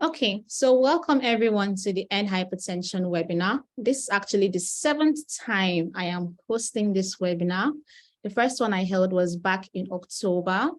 Okay, so welcome everyone to the End Hypertension webinar. This is actually the 7th time I am hosting this webinar. The first one I held was back in October,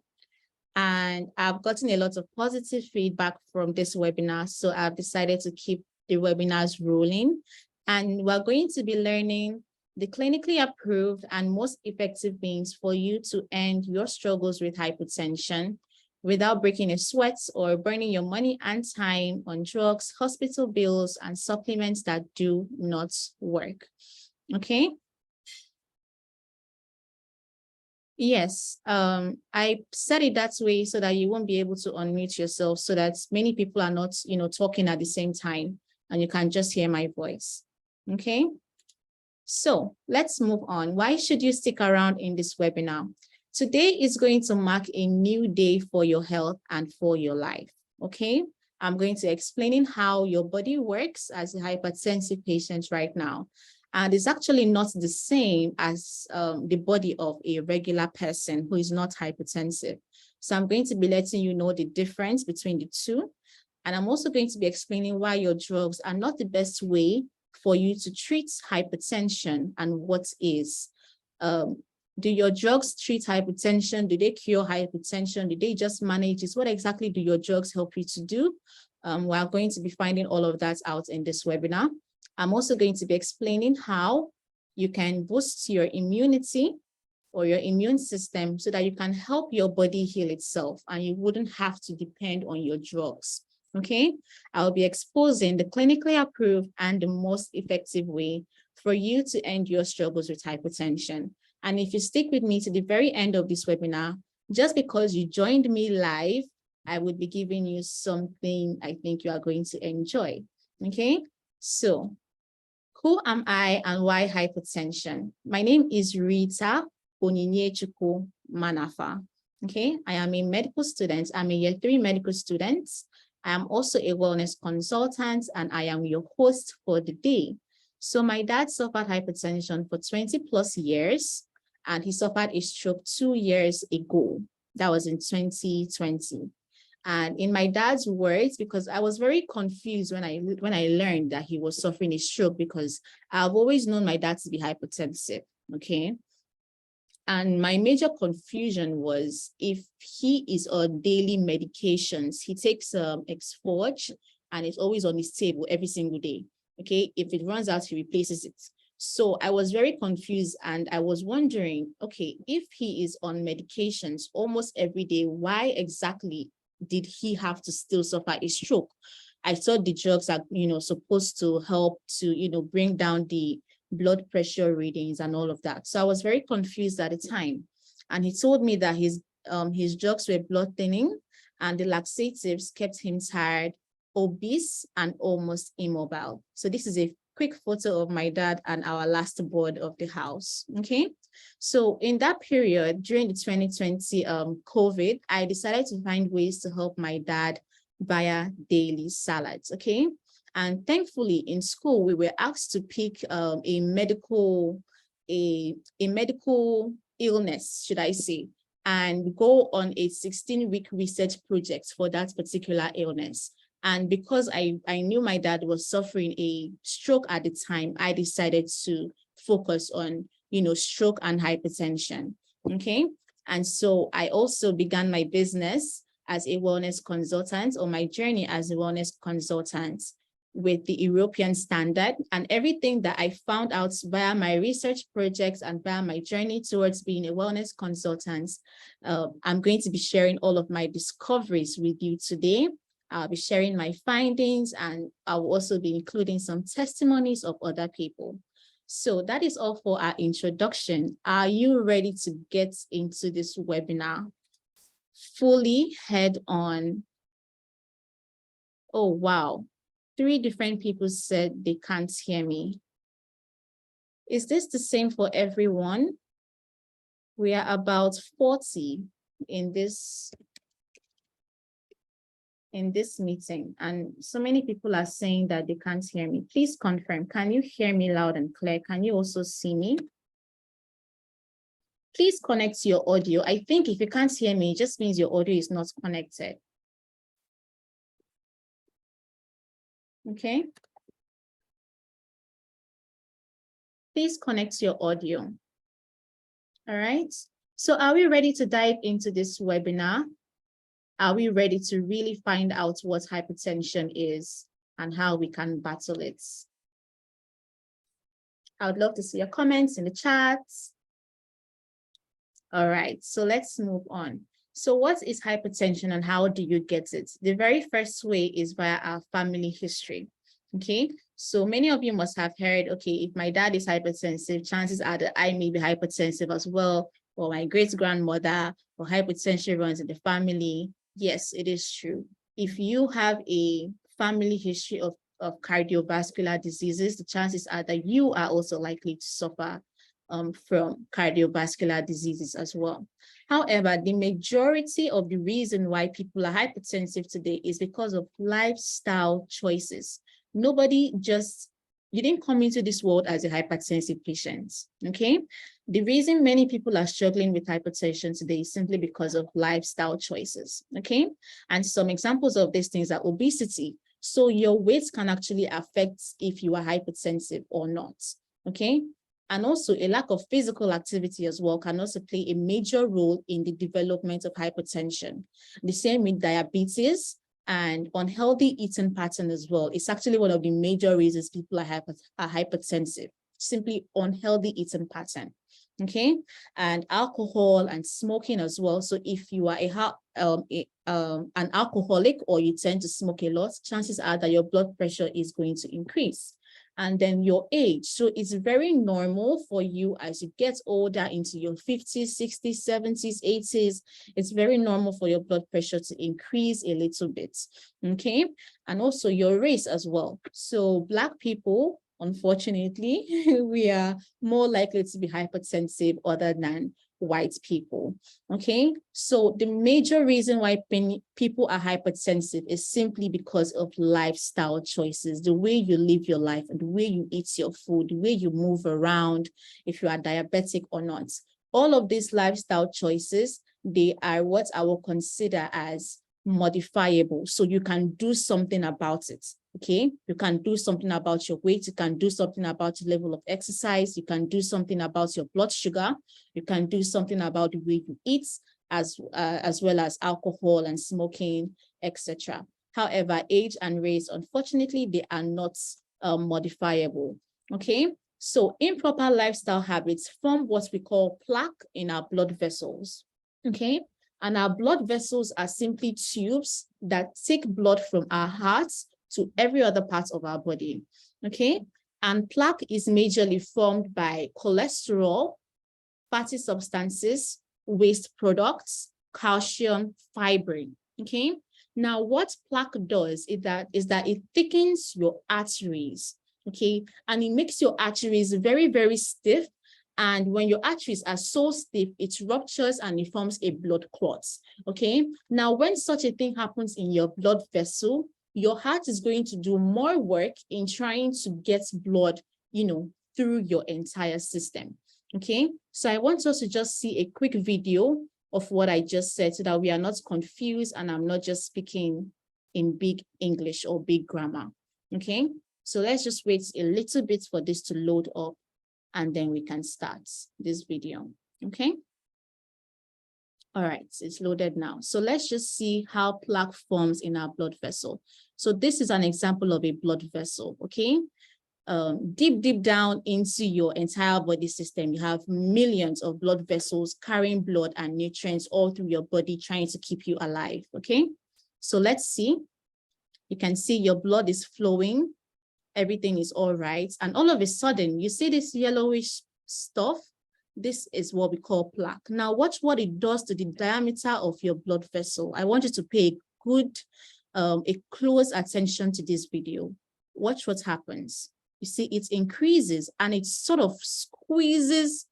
and I've gotten a lot of positive feedback from this webinar, so I've decided to keep the webinars rolling. And we're going to be learning the clinically approved and most effective means for you to end your struggles with hypertension without breaking a sweat or burning your money and time on drugs, hospital bills, and supplements that do not work. Okay. Yes, I said it that way so that you won't be able to unmute yourself, so that many people are not, talking at the same time and you can just hear my voice. Okay. So let's move on. Why should you stick around in this webinar? Today is going to mark a new day for your health and for your life, okay? I'm going to explain how your body works as a hypertensive patient right now. And it's actually not the same as the body of a regular person who is not hypertensive. So I'm going to be letting you know the difference between the two. And I'm also going to be explaining why your drugs are not the best way for you to treat hypertension and what is. Do your drugs treat hypertension? Do they cure hypertension? Do they just manage it? What exactly do your drugs help you to do? We're going to be finding all of that out in this webinar. I'm also going to be explaining how you can boost your immunity or your immune system so that you can help your body heal itself and you wouldn't have to depend on your drugs. Okay, I'll be exposing the clinically approved and the most effective way for you to end your struggles with hypertension. And if you stick with me to the very end of this webinar, just because you joined me live, I would be giving you something I think you are going to enjoy. Okay, so who am I and why hypertension? My name is Rita Onyinyechuku Manafa. Okay, I am a medical student. I'm a year 3 medical student. I am also a wellness consultant and I am your host for the day. So my dad suffered hypertension for 20 plus years and he suffered a stroke 2 years ago. That was in 2020. And in my dad's words, because I was very confused when I learned that he was suffering a stroke, because I've always known my dad to be hypertensive, okay? And my major confusion was if he is on daily medications, he takes Exforge and it's always on his table every single day. Okay, if it runs out, he replaces it. So I was very confused and I was wondering, okay, if he is on medications almost every day, why exactly did he have to still suffer a stroke? I thought the drugs are, supposed to help to, bring down the blood pressure readings and all of that. So I was very confused at the time. And he told me that his drugs were blood thinning and the laxatives kept him tired, obese, and almost immobile. So this is a quick photo of my dad and our last board of the house, okay? So in that period, during the 2020 COVID, I decided to find ways to help my dad via daily salads, okay? And thankfully in school, we were asked to pick a medical illness, should I say, and go on a 16-week research project for that particular illness. And because I knew my dad was suffering a stroke at the time, I decided to focus on, stroke and hypertension, okay? And so I also began my business as a wellness consultant, or my journey as a wellness consultant with the European standard, and everything that I found out via my research projects and via my journey towards being a wellness consultant. I'm going to be sharing all of my discoveries with you today. I'll be sharing my findings and I'll also be including some testimonies of other people. So that is all for our introduction. Are you ready to get into this webinar fully head on? Oh, wow. 3 different people said they can't hear me. Is this the same for everyone? We are about 40 in this meeting, and so many people are saying that they can't hear me. Please confirm. Can you hear me loud and clear? Can you also see me? Please connect your audio. I think if you can't hear me, it just means your audio is not connected. Okay. Please connect your audio. All right. So are we ready to dive into this webinar? Are we ready to really find out what hypertension is and how we can battle it? I would love to see your comments in the chat. All right, so let's move on. So what is hypertension and how do you get it? The very first way is via our family history. Okay, so many of you must have heard, okay, if my dad is hypertensive, chances are that I may be hypertensive as well, or my great-grandmother, or hypertension runs in the family. Yes, it is true. If you have a family history of cardiovascular diseases, the chances are that you are also likely to suffer from cardiovascular diseases as well. However, the majority of the reason why people are hypertensive today is because of lifestyle choices. You didn't come into this world as a hypertensive patient, okay? The reason many people are struggling with hypertension today is simply because of lifestyle choices, okay? And some examples of these things are obesity. So your weight can actually affect if you are hypertensive or not, okay? And also a lack of physical activity as well can also play a major role in the development of hypertension. The same with diabetes and unhealthy eating pattern as well. It's actually one of the major reasons people are hypertensive, simply unhealthy eating pattern. Okay, and alcohol and smoking as well. So if you are an alcoholic or you tend to smoke a lot, chances are that your blood pressure is going to increase. And then your age. So it's very normal for you as you get older into your 50s, 60s, 70s, 80s. It's very normal for your blood pressure to increase a little bit. Okay. And also your race as well. So Black people, unfortunately, we are more likely to be hypertensive other than white people. Okay, so the major reason why people are hypertensive is simply because of lifestyle choices, the way you live your life and the way you eat your food, the way you move around, if you are diabetic or not. All of these lifestyle choices, they are what I will consider as modifiable. So you can do something about it. Okay, you can do something about your weight, you can do something about your level of exercise, you can do something about your blood sugar, you can do something about the way you eat, as well as alcohol and smoking, etc. However, age and race, unfortunately, they are not modifiable. Okay, so improper lifestyle habits form what we call plaque in our blood vessels. Okay, and our blood vessels are simply tubes that take blood from our hearts to every other part of our body, okay? And plaque is majorly formed by cholesterol, fatty substances, waste products, calcium, fibrin, okay? Now, what plaque does is that it thickens your arteries, okay? And it makes your arteries very, very stiff. And when your arteries are so stiff, it ruptures and it forms a blood clot, okay? Now, when such a thing happens in your blood vessel, your heart is going to do more work in trying to get blood, through your entire system, okay? So I want us to just see a quick video of what I just said so that we are not confused and I'm not just speaking in big English or big grammar, okay? So let's just wait a little bit for this to load up and then we can start this video, okay? All right, it's loaded now. So let's just see how plaque forms in our blood vessel. So this is an example of a blood vessel, okay? Deep down into your entire body system, you have millions of blood vessels carrying blood and nutrients all through your body, trying to keep you alive, okay? So let's see. You can see your blood is flowing. Everything is all right. And all of a sudden, you see this yellowish stuff. This is what we call plaque. Now, watch what it does to the diameter of your blood vessel. I want you to pay a close attention to this video. Watch what happens. You see, it increases and it sort of squeezes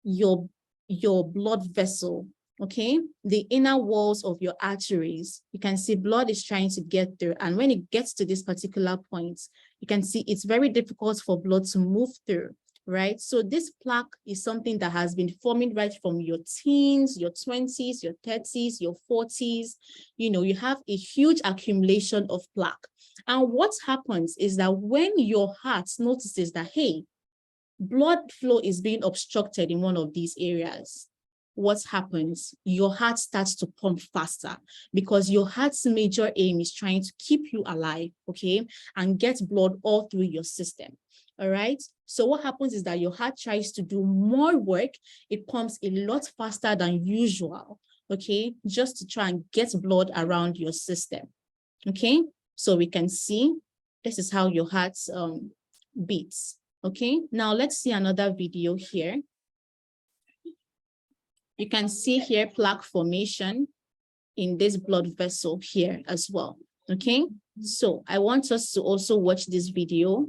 your blood vessel, okay? The inner walls of your arteries. You can see blood is trying to get through. And when it gets to this particular point, you can see it's very difficult for blood to move through. right? So this plaque is something that has been forming right from your teens, your 20s, your 30s, your 40s. You have a huge accumulation of plaque. And what happens is that when your heart notices that, hey, blood flow is being obstructed in one of these areas, what happens? Your heart starts to pump faster because your heart's major aim is trying to keep you alive, okay, and get blood all through your system. All right. So what happens is that your heart tries to do more work. It pumps a lot faster than usual, okay, just to try and get blood around your system. Okay. So we can see this is how your heart beats. Okay. Now let's see another video here. You can see here plaque formation in this blood vessel here as well. Okay. So I want us to also watch this video.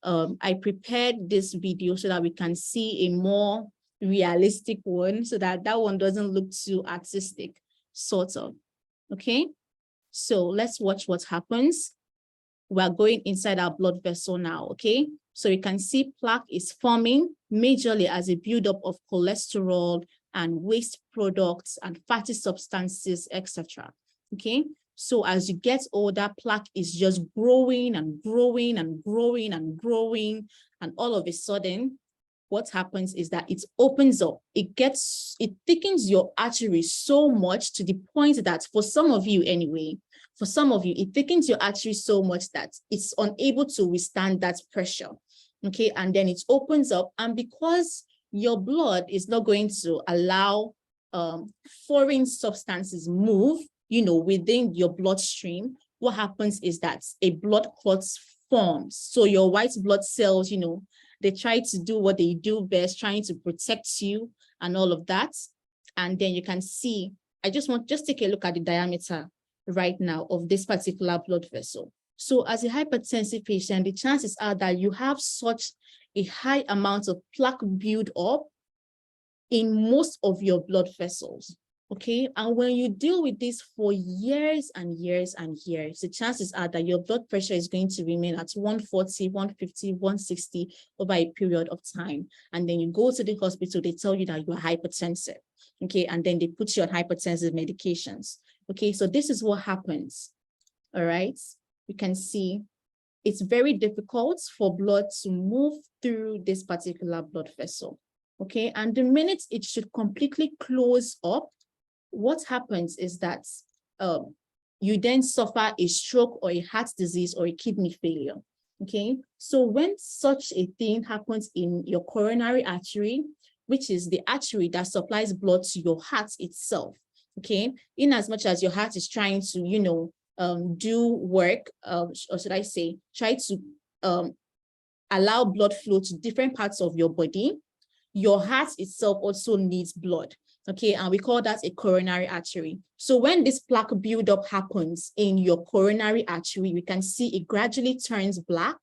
I prepared this video so that we can see a more realistic one, so that one doesn't look too artistic, sort of. Okay, so let's watch what happens. We're going inside our blood vessel now, okay? So you can see plaque is forming majorly as a buildup of cholesterol and waste products and fatty substances, etc. Okay, so as you get older, plaque is just growing and growing and growing and growing. And all of a sudden, what happens is that it opens up. It thickens your artery so much to the point that for some of you anyway, it thickens your artery so much that it's unable to withstand that pressure. Okay, and then it opens up, and because your blood is not going to allow foreign substances move, within your bloodstream, what happens is that a blood clot forms. So your white blood cells, they try to do what they do best, trying to protect you and all of that. And then you can see, I just take a look at the diameter right now of this particular blood vessel. So as a hypertensive patient, the chances are that you have such a high amount of plaque build up in most of your blood vessels. Okay, and when you deal with this for years and years and years, the chances are that your blood pressure is going to remain at 140, 150, 160 over a period of time. And then you go to the hospital, they tell you that you are hypertensive. Okay, and then they put you on hypertensive medications. Okay, so this is what happens. All right, you can see it's very difficult for blood to move through this particular blood vessel. Okay, and the minute it should completely close up, what happens is that you then suffer a stroke or a heart disease or a kidney failure. Okay, so when such a thing happens in your coronary artery, which is the artery that supplies blood to your heart itself, okay, in as much as your heart is trying to, do work, or should I say, try to allow blood flow to different parts of your body, your heart itself also needs blood. Okay, and we call that a coronary artery. So when this plaque buildup happens in your coronary artery, we can see it gradually turns black.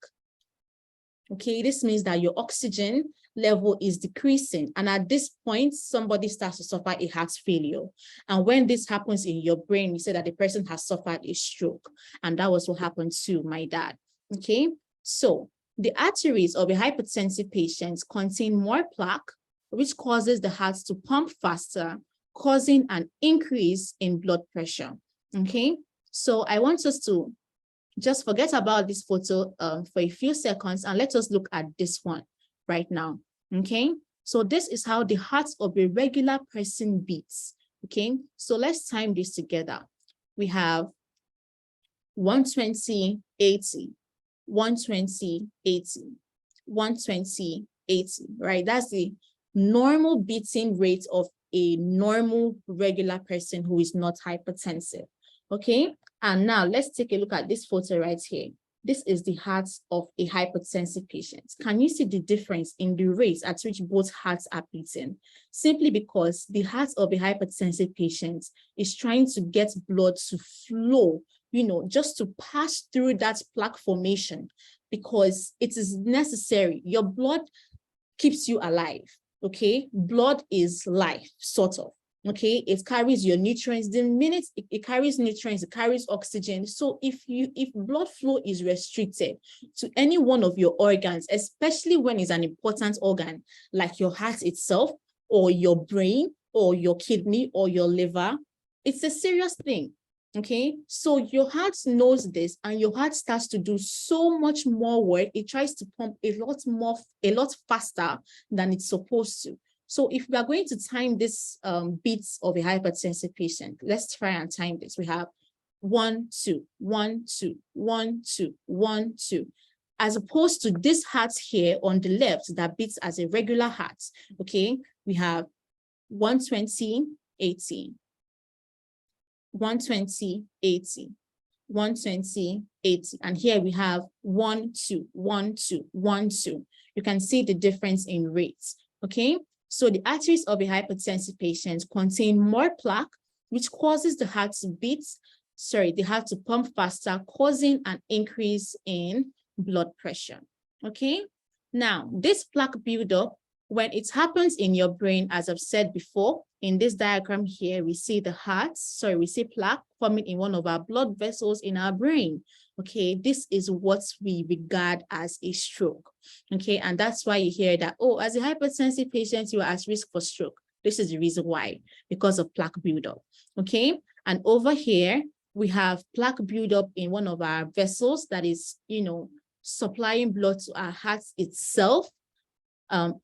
Okay, this means that your oxygen level is decreasing. And at this point, somebody starts to suffer a heart failure. And when this happens in your brain, we say that the person has suffered a stroke. And that was what happened to my dad. Okay, so the arteries of a hypertensive patient contain more plaque, which causes the heart to pump faster, causing an increase in blood pressure. Okay, so I want us to just forget about this photo for a few seconds, and let us look at this one right now. Okay, so this is how the heart of a regular person beats. Okay, so let's time this together. We have 120, 80, 120, 80, 120, 80, right? That's the normal beating rate of a normal regular person who is not hypertensive. Okay, and now let's take a look at this photo right here. This is the heart of a hypertensive patient. Can you see the difference in the rate at which both hearts are beating? Simply because the heart of a hypertensive patient is trying to get blood to flow, just to pass through that plaque formation, because it is necessary. Your blood keeps you alive. Okay, blood is life, sort of. Okay, it carries your nutrients. The minute it carries nutrients, it carries oxygen. So if blood flow is restricted to any one of your organs, especially when it's an important organ like your heart itself, or your brain, or your kidney, or your liver, it's a serious thing. Okay, so your heart knows this, and your heart starts to do so much more work. It tries to pump a lot faster than it's supposed to. So if we are going to time this beats of a hypertensive patient, let's try and time this. We have 1, 2, 1, 2, 1, 2, 1, 2, as opposed to this heart here on the left that beats as a regular heart. Okay, we have 120, 80, 120, 80, 120, 80, and here we have 1, 2, 1, 2, 1, 2. You can see the difference in rates. Okay, so the arteries of a hypertensive patient contain more plaque, which causes the heart to beat, the heart to pump faster, causing an increase in blood pressure. Okay, now this plaque buildup, when it happens in your brain, as I've said before, in this diagram here, we see the heart, we see plaque forming in one of our blood vessels in our brain. Okay, this is what we regard as a stroke. Okay, and that's why you hear that, oh, as a hypertensive patient, you are at risk for stroke. This is the reason why, because of plaque buildup. Okay, and over here, we have plaque buildup in one of our vessels that is, supplying blood to our heart itself.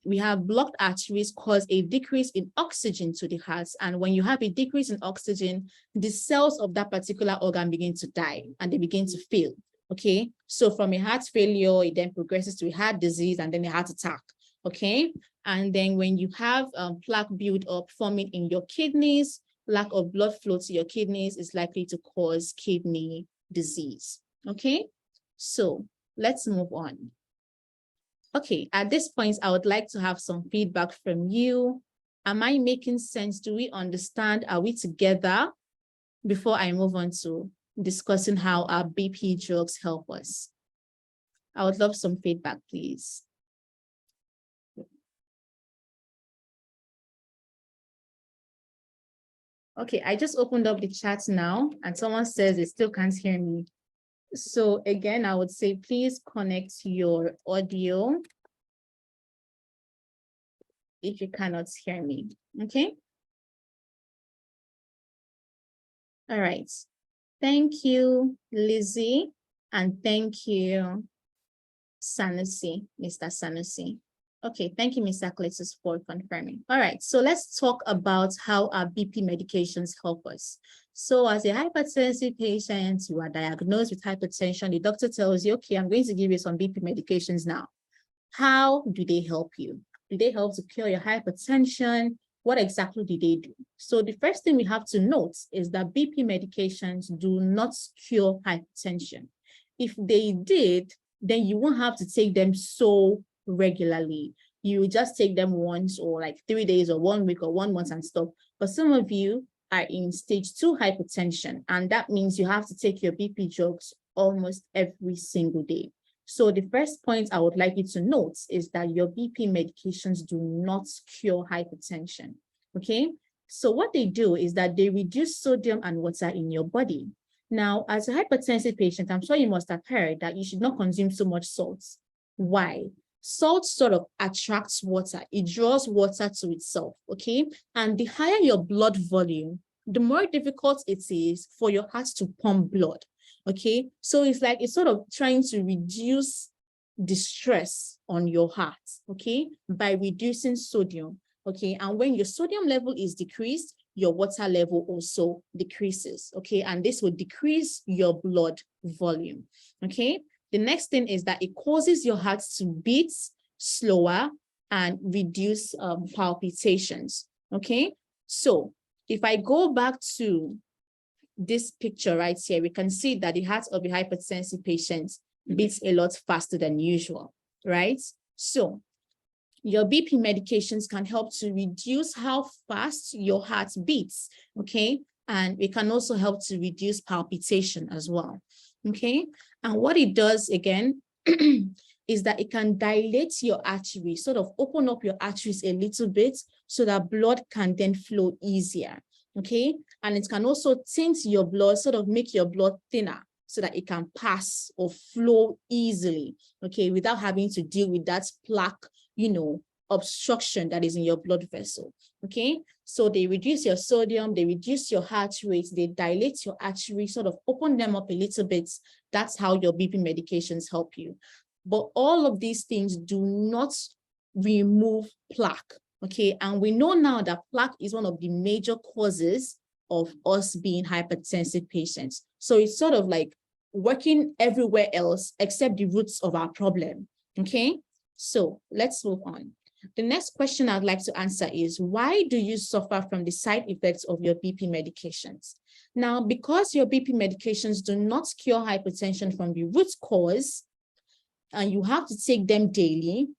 We have blocked arteries cause a decrease in oxygen to the heart. And when you have a decrease in oxygen, the cells of that particular organ begin to die and they begin to fail. Okay, so from a heart failure, it then progresses to a heart disease and then a heart attack. Okay, and then when you have plaque buildup forming in your kidneys, lack of blood flow to your kidneys is likely to cause kidney disease. Okay, so let's move on. Okay, at this point, I would like to have some feedback from you. Am I making sense? Do we understand? Are we together? Before I move on to discussing how our BP drugs help us. I would love some feedback, please. Okay, I just opened up the chat now and someone says they still can't hear me. So again, I would say, please connect your audio if you cannot hear me, okay? All right, thank you, Lizzie, and thank you, Sanusi, Mr. Sanusi. Okay, thank you, Mr. Cletus, for confirming. All right, so let's talk about how our BP medications help us. So as a hypertensive patient, you are diagnosed with hypertension. The doctor tells you, okay, I'm going to give you some BP medications now. How do they help you? Do they help to cure your hypertension? What exactly do they do? So the first thing we have to note is that BP medications do not cure hypertension. If they did, then you won't have to take them so regularly. You just take them once or like 3 days or 1 week or 1 month and stop. But some of you are in stage 2 hypertension, and that means you have to take your BP drugs almost every single day. So the first point I would like you to note is that your BP medications do not cure hypertension, okay? So what they do is that they reduce sodium and water in your body. Now, as a hypertensive patient, I'm sure you must have heard that you should not consume so much salt. Why? Salt sort of attracts water. It draws water to itself, okay? And the higher your blood volume, the more difficult it is for your heart to pump blood, okay? So it's like it's sort of trying to reduce the stress on your heart, okay, by reducing sodium, okay? And when your sodium level is decreased, your water level also decreases, okay? And this will decrease your blood volume, okay? The next thing is that it causes your heart to beat slower and reduce palpitations, okay? So if I go back to this picture right here, we can see that the heart of a hypertensive patient beats a lot faster than usual, right? So your BP medications can help to reduce how fast your heart beats, okay? And it can also help to reduce palpitation as well, okay? And what it does, again, is that it can dilate your arteries, sort of open up your arteries a little bit so that blood can then flow easier, okay? And it can also tint your blood, sort of make your blood thinner so that it can pass or flow easily, okay, without having to deal with that plaque, obstruction that is in your blood vessel, okay? So they reduce your sodium, they reduce your heart rate, they dilate your arteries, sort of open them up a little bit. That's how your BP medications help you. But all of these things do not remove plaque, okay? And we know now that plaque is one of the major causes of us being hypertensive patients. So it's sort of like working everywhere else except the roots of our problem, okay? So let's move on. The next question I'd like to answer is, why do you suffer from the side effects of your BP medications? Now, because your BP medications do not cure hypertension from the root cause, and you have to take them daily,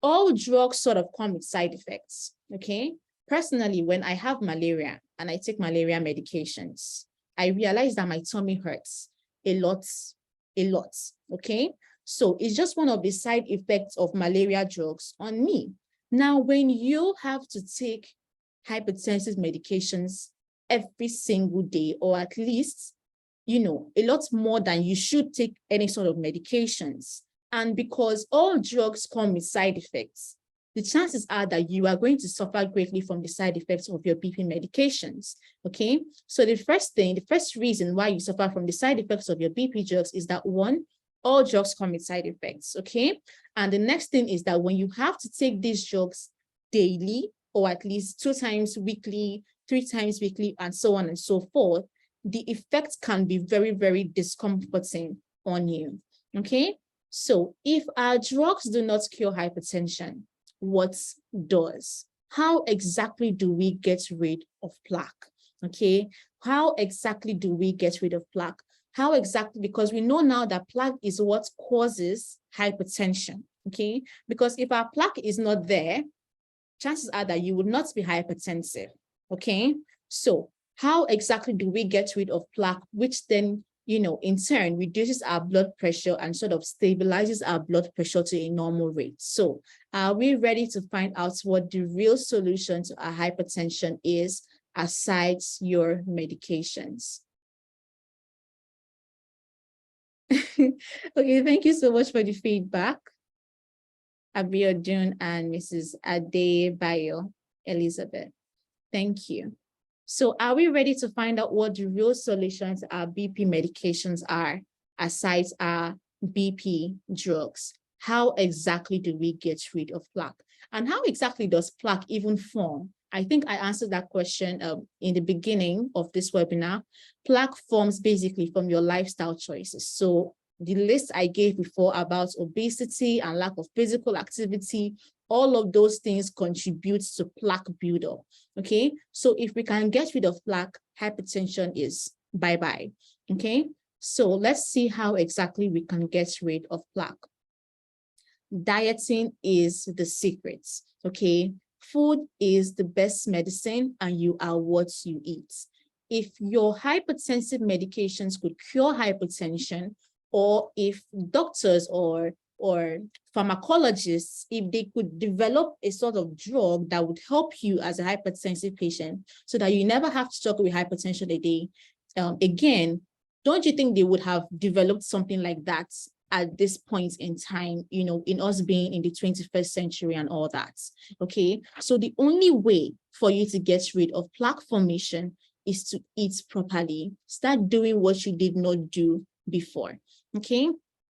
all drugs sort of come with side effects, okay? Personally, when I have malaria and I take malaria medications, I realize that my tummy hurts a lot, okay? So it's just one of the side effects of malaria drugs on me. Now, when you have to take hypertensive medications every single day, or at least, a lot more than you should take any sort of medications, and because all drugs come with side effects, the chances are that you are going to suffer greatly from the side effects of your BP medications, okay? So the first reason why you suffer from the side effects of your BP drugs is that, one, all drugs come with side effects, okay? And the next thing is that when you have to take these drugs daily, or at least 2 times weekly, 3 times weekly, and so on and so forth, the effects can be very, very discomforting on you, okay? So if our drugs do not cure hypertension, what does? How exactly do we get rid of plaque? Okay, how exactly do we get rid of plaque? How exactly? Because we know now that plaque is what causes hypertension, okay? Because if our plaque is not there, chances are that you would not be hypertensive, okay? So how exactly do we get rid of plaque, which then, in turn reduces our blood pressure and sort of stabilizes our blood pressure to a normal rate? So are we ready to find out what the real solution to our hypertension is aside your medications? Okay, thank you so much for the feedback, Abiodun and Mrs. Adebayo Elizabeth. Thank you. So are we ready to find out what the real solutions to our BP medications are aside our BP drugs? How exactly do we get rid of plaque? And how exactly does plaque even form? I think I answered that question in the beginning of this webinar. Plaque forms basically from your lifestyle choices. So the list I gave before about obesity and lack of physical activity, all of those things contribute to plaque buildup, okay? So if we can get rid of plaque, hypertension is bye-bye, okay? So let's see how exactly we can get rid of plaque. Dieting is the secret, okay? Food is the best medicine and you are what you eat. If your hypertensive medications could cure hypertension, or if doctors or pharmacologists, if they could develop a sort of drug that would help you as a hypertensive patient so that you never have to struggle with hypertension again, don't you think they would have developed something like that at this point in time, in us being in the 21st century and all that, okay? So the only way for you to get rid of plaque formation is to eat properly. Start doing what you did not do before, okay?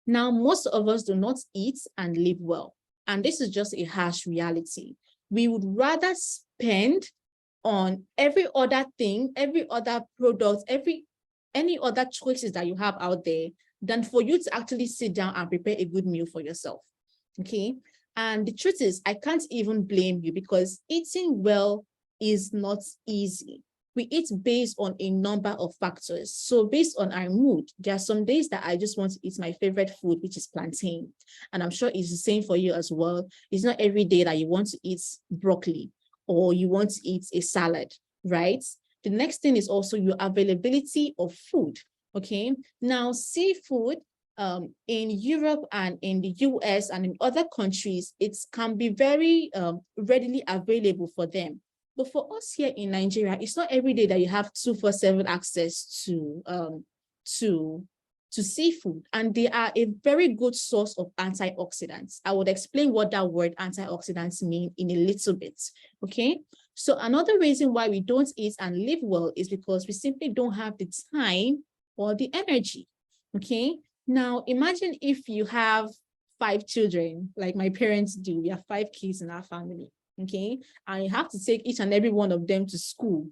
Now, most of us do not eat and live well. And this is just a harsh reality. We would rather spend on every other thing, every other product, any other choices that you have out there than for you to actually sit down and prepare a good meal for yourself, okay? And the truth is, I can't even blame you because eating well is not easy. We eat based on a number of factors. So based on our mood, there are some days that I just want to eat my favorite food, which is plantain. And I'm sure it's the same for you as well. It's not every day that you want to eat broccoli or you want to eat a salad, right? The next thing is also your availability of food, okay? Now, seafood in Europe and in the US and in other countries, it can be very readily available for them. But for us here in Nigeria, it's not every day that you have 24/7 access to seafood, and they are a very good source of antioxidants. I would explain what that word antioxidants mean in a little bit, okay? So another reason why we don't eat and live well is because we simply don't have the time or the energy, okay? Now, imagine if you have 5 children, like my parents do. We have 5 kids in our family, okay? And you have to take each and every one of them to school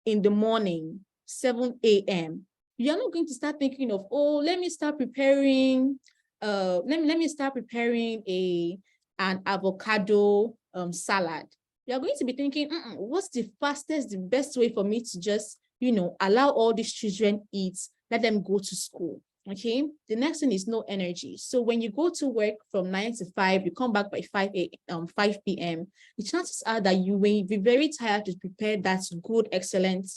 in the morning, 7 a.m. You're not going to start thinking of, oh, let me start preparing, let me start preparing an avocado salad. You're going to be thinking, what's the fastest, the best way for me to just, allow all these children eat, let them go to school. Okay, the next thing is no energy. So when you go to work from 9 to 5, you come back by 5 p.m. The chances are that you will be very tired to prepare that good, excellent,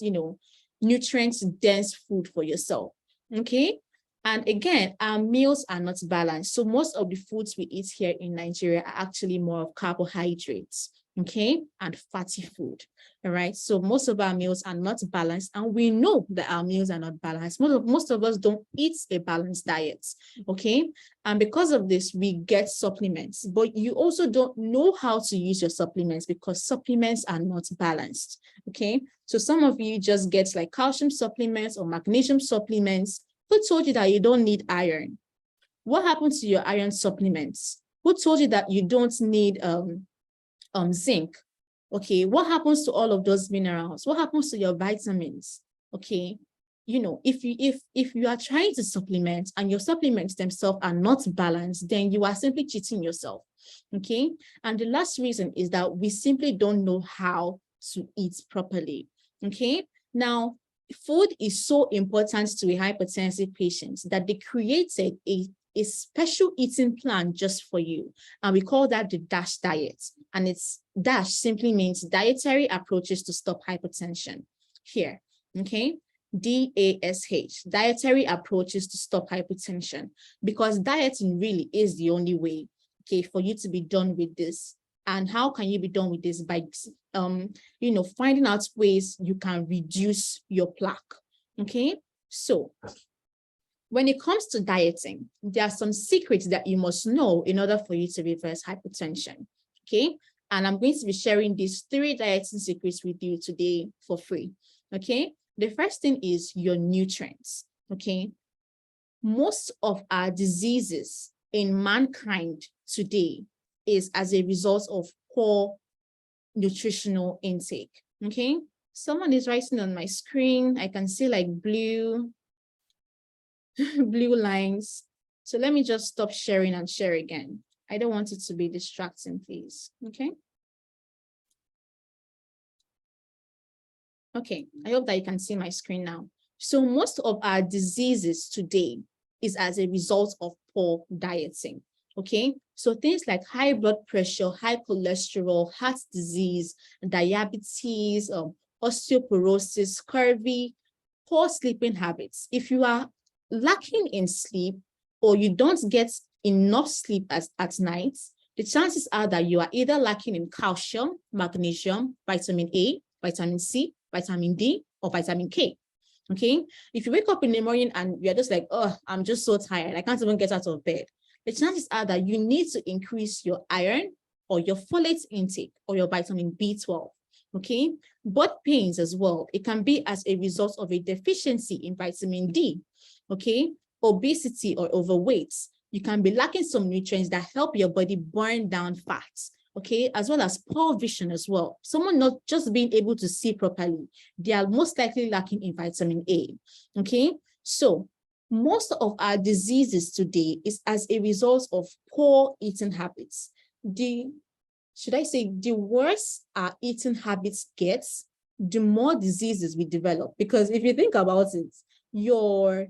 nutrients dense food for yourself. Okay, and again, our meals are not balanced. So most of the foods we eat here in Nigeria are actually more of carbohydrates, okay, and fatty food. All right, so most of our meals are not balanced, and we know that our meals are not balanced. Most of us don't eat a balanced diet, okay, and because of this, we get supplements, but you also don't know how to use your supplements because supplements are not balanced, okay. So some of you just get like calcium supplements or magnesium supplements. Who told you that you don't need iron? What happened to your iron supplements? Who told you that you don't need zinc? Okay, what happens to all of those minerals? What happens to your vitamins? Okay, if you are trying to supplement and your supplements themselves are not balanced, then you are simply cheating yourself. Okay, and the last reason is that we simply don't know how to eat properly. Okay, now food is so important to a hypertensive patient that they created a special eating plan just for you. And we call that the DASH diet. And it's DASH simply means dietary approaches to stop hypertension here, okay? DASH, dietary approaches to stop hypertension, because dieting really is the only way, okay, for you to be done with this. And how can you be done with this? By, finding out ways you can reduce your plaque, okay? So when it comes to dieting, there are some secrets that you must know in order for you to reverse hypertension, okay? And I'm going to be sharing these 3 dieting secrets with you today for free, okay? The first thing is your nutrients, okay? Most of our diseases in mankind today is as a result of poor nutritional intake, okay? Someone is writing on my screen. I can see like blue lines. So let me just stop sharing and share again. I don't want it to be distracting, please. Okay. Okay, I hope that you can see my screen now. So most of our diseases today is as a result of poor dieting. Okay, so things like high blood pressure, high cholesterol, heart disease, diabetes, osteoporosis, scurvy, poor sleeping habits. If you are lacking in sleep or you don't get enough sleep at night, the chances are that you are either lacking in calcium, magnesium, vitamin A, vitamin C, vitamin D, or vitamin K. Okay, if you wake up in the morning and you're just like, oh, I'm just so tired, I can't even get out of bed, the chances are that you need to increase your iron or your folate intake or your vitamin B12. Okay, butt pains as well. It can be as a result of a deficiency in vitamin D. Okay, obesity or overweight. You can be lacking some nutrients that help your body burn down fats. Okay, as well as poor vision as well. Someone not just being able to see properly, they are most likely lacking in vitamin A. Okay, so most of our diseases today is as a result of poor eating habits. The worse our eating habits gets, the more diseases we develop. Because if you think about it, your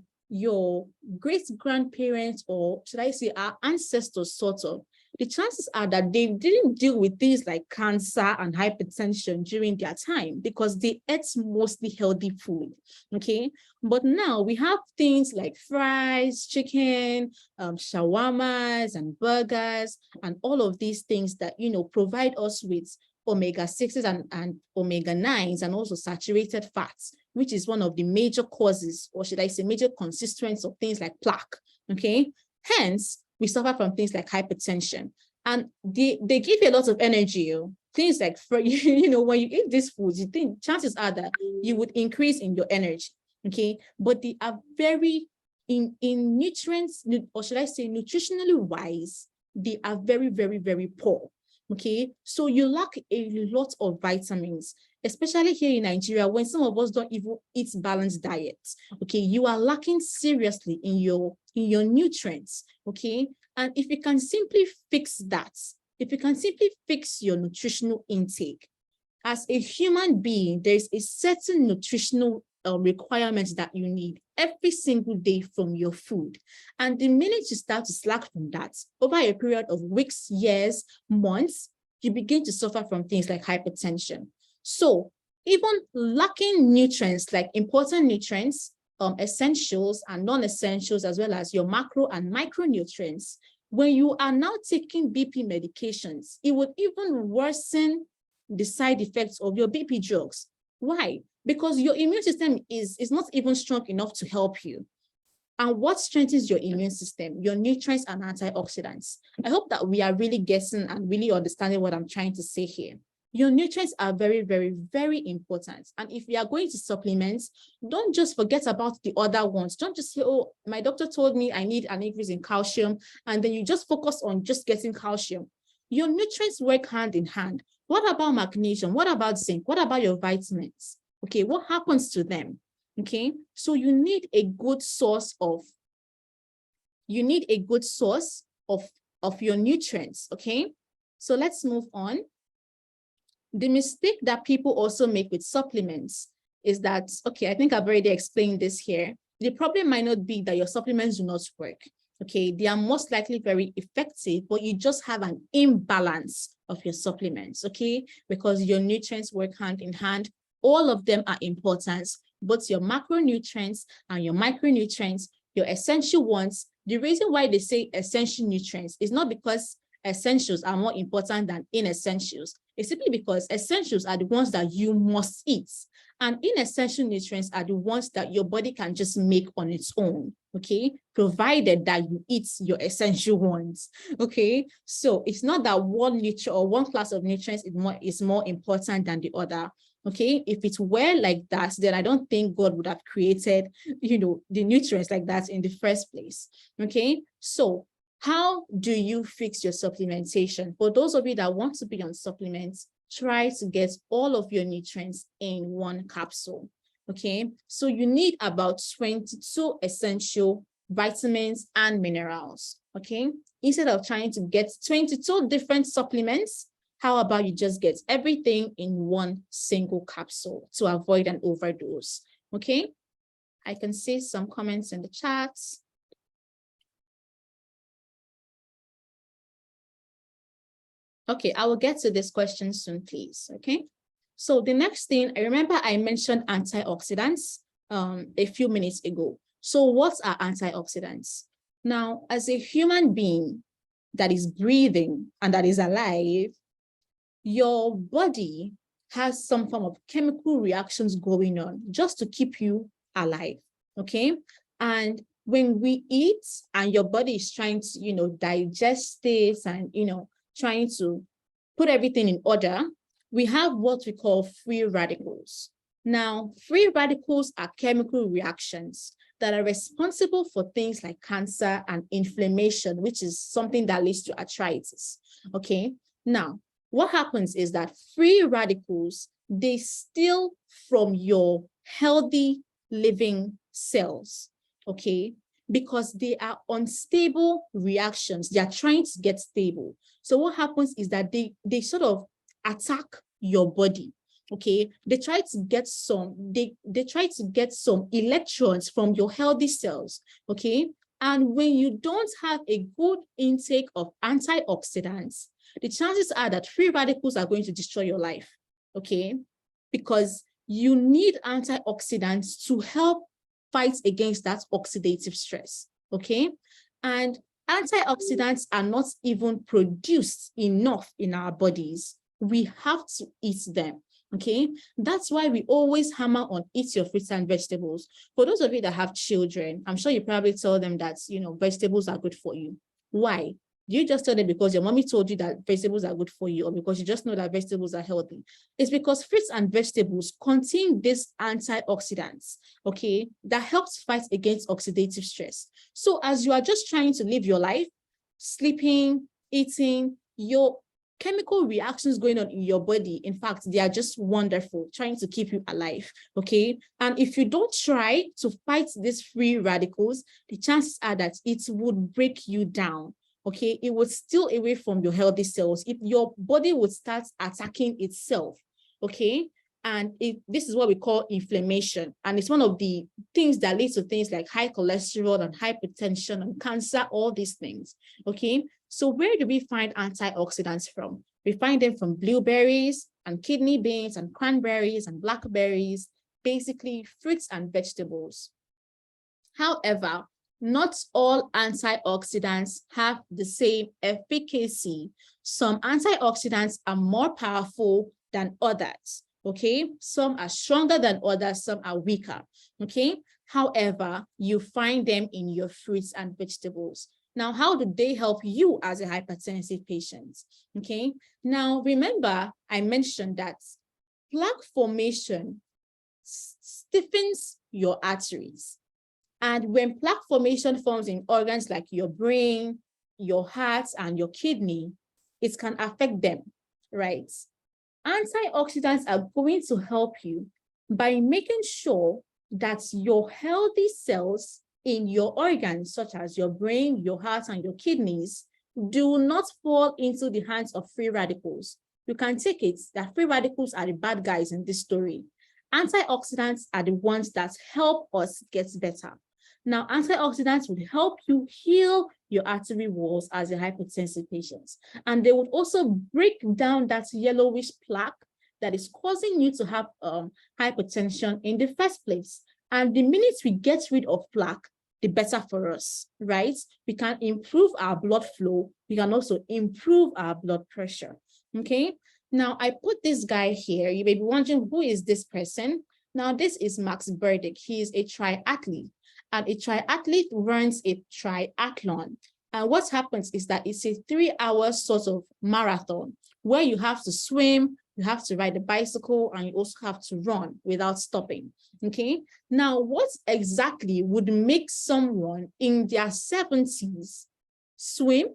great-grandparents, or should I say our ancestors sort of, the chances are that they didn't deal with things like cancer and hypertension during their time because they ate mostly healthy food, okay? But now we have things like fries, chicken, shawarmas and burgers, and all of these things that, provide us with omega-6s and omega-9s and also saturated fats, which is one of the major causes, or should I say major constituents of things like plaque, okay? Hence, we suffer from things like hypertension. And they give you a lot of energy. Things like, when you eat these foods, you think chances are that you would increase in your energy, okay? But they are very, in nutrients, or should I say nutritionally wise, they are very, very, very poor, okay? So you lack a lot of vitamins, especially here in Nigeria, when some of us don't even eat balanced diets, okay? You are lacking seriously in your nutrients, okay? And if you can simply fix that, if you can simply fix your nutritional intake, as a human being, there's a certain nutritional requirements that you need every single day from your food. And the minute you start to slack from that, over a period of weeks, years, months, you begin to suffer from things like hypertension. So even lacking nutrients, like important nutrients, essentials and non-essentials, as well as your macro and micronutrients, when you are now taking BP medications, it would even worsen the side effects of your BP drugs. Why? Because your immune system is not even strong enough to help you. And what strengthens your immune system? Your nutrients and antioxidants. I hope that we are really getting and really understanding what I'm trying to say here. Your nutrients are very, very, very important. And if you are going to supplement, don't just forget about the other ones. Don't just say, oh, my doctor told me I need an increase in calcium, and then you just focus on just getting calcium. Your nutrients work hand in hand. What about magnesium? What about zinc? What about your vitamins? Okay, what happens to them? Okay, so you need a good source of your nutrients. Okay, so let's move on. The mistake that people also make with supplements is that, okay, I think I've already explained this here. The problem might not be that your supplements do not work. Okay, they are most likely very effective, but you just have an imbalance of your supplements, okay? Because your nutrients work hand in hand. All of them are important, both your macronutrients and your micronutrients, your essential ones. The reason why they say essential nutrients is not because essentials are more important than inessentials. It's simply because essentials are the ones that you must eat, and inessential nutrients are the ones that your body can just make on its own, okay? Provided that you eat your essential ones, okay? So it's not that one nutrient or one class of nutrients is more important than the other, okay? If it were like that, then I don't think God would have created, the nutrients like that in the first place, okay? So how do you fix your supplementation? For those of you that want to be on supplements, try to get all of your nutrients in one capsule, okay? So you need about 22 essential vitamins and minerals, okay? Instead of trying to get 22 different supplements, how about you just get everything in one single capsule to avoid an overdose, okay? I can see some comments in the chat. Okay, I will get to this question soon, please, okay? So the next thing, I remember I mentioned antioxidants a few minutes ago. So what are antioxidants? Now, as a human being that is breathing and that is alive, your body has some form of chemical reactions going on just to keep you alive, okay? And when we eat and your body is trying to, digest this and, trying to put everything in order, we have what we call free radicals. Now, free radicals are chemical reactions that are responsible for things like cancer and inflammation, which is something that leads to arthritis, okay? Now, what happens is that free radicals, they steal from your healthy living cells, okay? Because they are unstable reactions. They are trying to get stable. So what happens is that they sort of attack your body, okay? They try to get some electrons from your healthy cells, okay? And when you don't have a good intake of antioxidants, the chances are that free radicals are going to destroy your life, okay? Because you need antioxidants to help fight against that oxidative stress, okay? And antioxidants are not even produced enough in our bodies. We have to eat them, okay? That's why we always hammer on eat your fruits and vegetables. For those of you that have children, I'm sure you probably tell them that, vegetables are good for you. Why? Do you just tell them because your mommy told you that vegetables are good for you, or because you just know that vegetables are healthy? It's because fruits and vegetables contain these antioxidants, okay, that helps fight against oxidative stress. So as you are just trying to live your life, sleeping, eating, your chemical reactions going on in your body, in fact, they are just wonderful, trying to keep you alive, okay? And if you don't try to fight these free radicals, the chances are that it would break you down. Okay, it would steal away from your healthy cells. Your body would start attacking itself, okay? And this is what we call inflammation. And it's one of the things that leads to things like high cholesterol and hypertension and cancer, all these things, okay? So where do we find antioxidants from? We find them from blueberries and kidney beans and cranberries and blackberries, basically fruits and vegetables. However, not all antioxidants have the same efficacy. Some antioxidants are more powerful than others, okay? Some are stronger than others, some are weaker, okay? However, you find them in your fruits and vegetables. Now, how do they help you as a hypertensive patient, okay? Now, remember, I mentioned that plaque formation stiffens your arteries. And when plaque formation forms in organs like your brain, your heart, and your kidney, it can affect them, right? Antioxidants are going to help you by making sure that your healthy cells in your organs, such as your brain, your heart, and your kidneys, do not fall into the hands of free radicals. You can take it that free radicals are the bad guys in this story. Antioxidants are the ones that help us get better. Now, antioxidants would help you heal your artery walls as a hypertensive patient. And they would also break down that yellowish plaque that is causing you to have hypertension in the first place. And the minute we get rid of plaque, the better for us, right? We can improve our blood flow. We can also improve our blood pressure, okay? Now, I put this guy here. You may be wondering, who is this person? Now, this is Max Burdick. He is a triathlete. And a triathlete runs a triathlon. And what happens is that it's a 3-hour sort of marathon where you have to swim, you have to ride a bicycle, and you also have to run without stopping, okay? Now, what exactly would make someone in their 70s swim,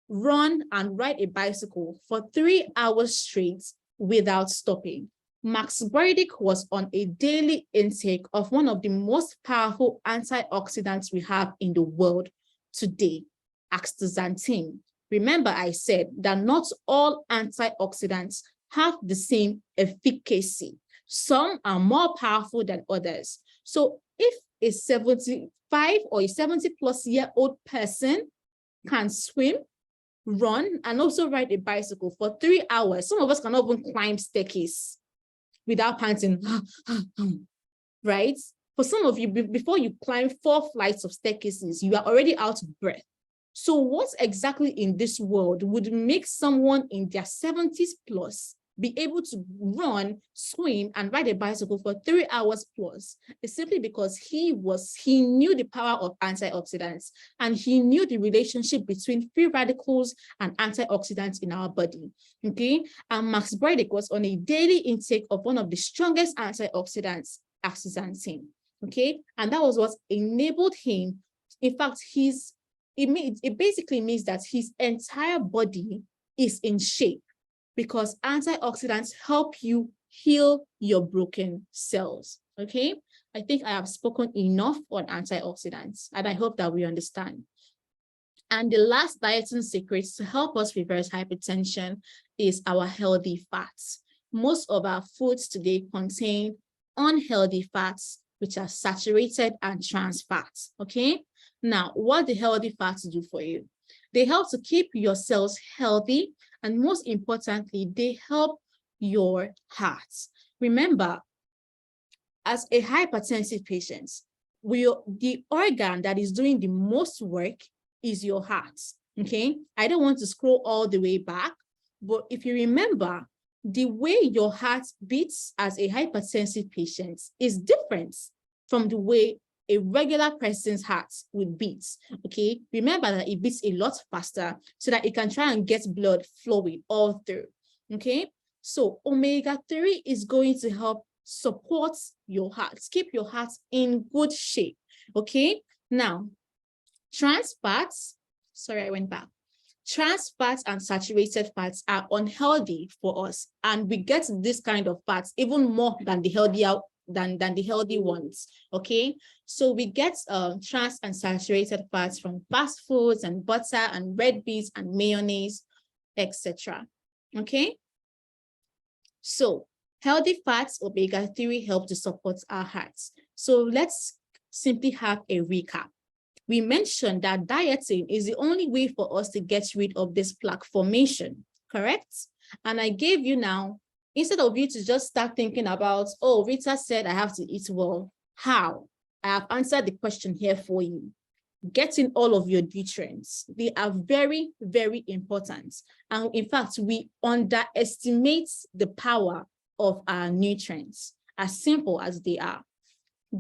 run, and ride a bicycle for 3 hours straight without stopping? Max Burdick was on a daily intake of one of the most powerful antioxidants we have in the world today, astaxanthin. Remember, I said that not all antioxidants have the same efficacy. Some are more powerful than others. So if a 75 or a 70-plus-year-old person can swim, run, and also ride a bicycle for 3 hours, some of us cannot even climb staircase without panting, right? For some of you, before you climb 4 flights of staircases, you are already out of breath. So what exactly in this world would make someone in their 70s plus be able to run, swim, and ride a bicycle for 3 hours plus? It's simply because he knew the power of antioxidants, and he knew the relationship between free radicals and antioxidants in our body, okay? And Max Burdick was on a daily intake of one of the strongest antioxidants, astaxanthin, okay? And that was what enabled him. In fact, it basically means that his entire body is in shape, because antioxidants help you heal your broken cells, okay? I think I have spoken enough on antioxidants, and I hope that we understand. And the last dieting secret to help us reverse hypertension is our healthy fats. Most of our foods today contain unhealthy fats, which are saturated and trans fats, okay? Now, what do healthy fats do for you? They help to keep your cells healthy, and most importantly, they help your heart. Remember, as a hypertensive patient, the organ that is doing the most work is your heart, okay? I don't want to scroll all the way back, but if you remember, the way your heart beats as a hypertensive patient is different from the way a regular person's heart would beat, okay? Remember that it beats a lot faster so that it can try and get blood flowing all through, okay? So omega-3 is going to help support your heart, keep your heart in good shape, okay? Now, trans fats and saturated fats are unhealthy for us, and we get this kind of fats even more than the healthy ones, okay? So we get trans and saturated fats from fast foods and butter and red meat and mayonnaise, etc. Okay? So healthy fats, omega-3, help to support our hearts. So let's simply have a recap. We mentioned that dieting is the only way for us to get rid of this plaque formation, correct? And I gave you now, instead of you to just start thinking about, oh, Rita said I have to eat well. How? I have answered the question here for you. Getting all of your nutrients. They are very, very important. And in fact, we underestimate the power of our nutrients, as simple as they are.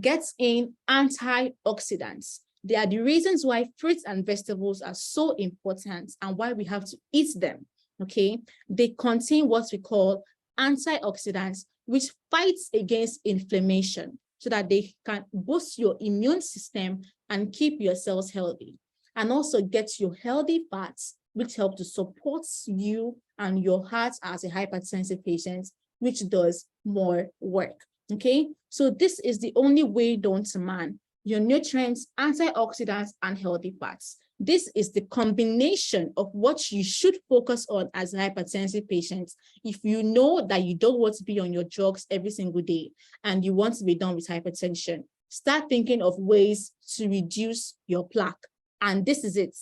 Get in antioxidants. They are the reasons why fruits and vegetables are so important and why we have to eat them, okay? They contain what we call antioxidants, which fights against inflammation so that they can boost your immune system and keep your cells healthy. And also get your healthy fats, which help to support you and your heart as a hypertensive patient, which does more work, okay? So this is the only way known to man: your nutrients, antioxidants, and healthy fats. This is the combination of what you should focus on as a hypertensive patient if you know that you don't want to be on your drugs every single day and you want to be done with hypertension. Start thinking of ways to reduce your plaque. And this is it: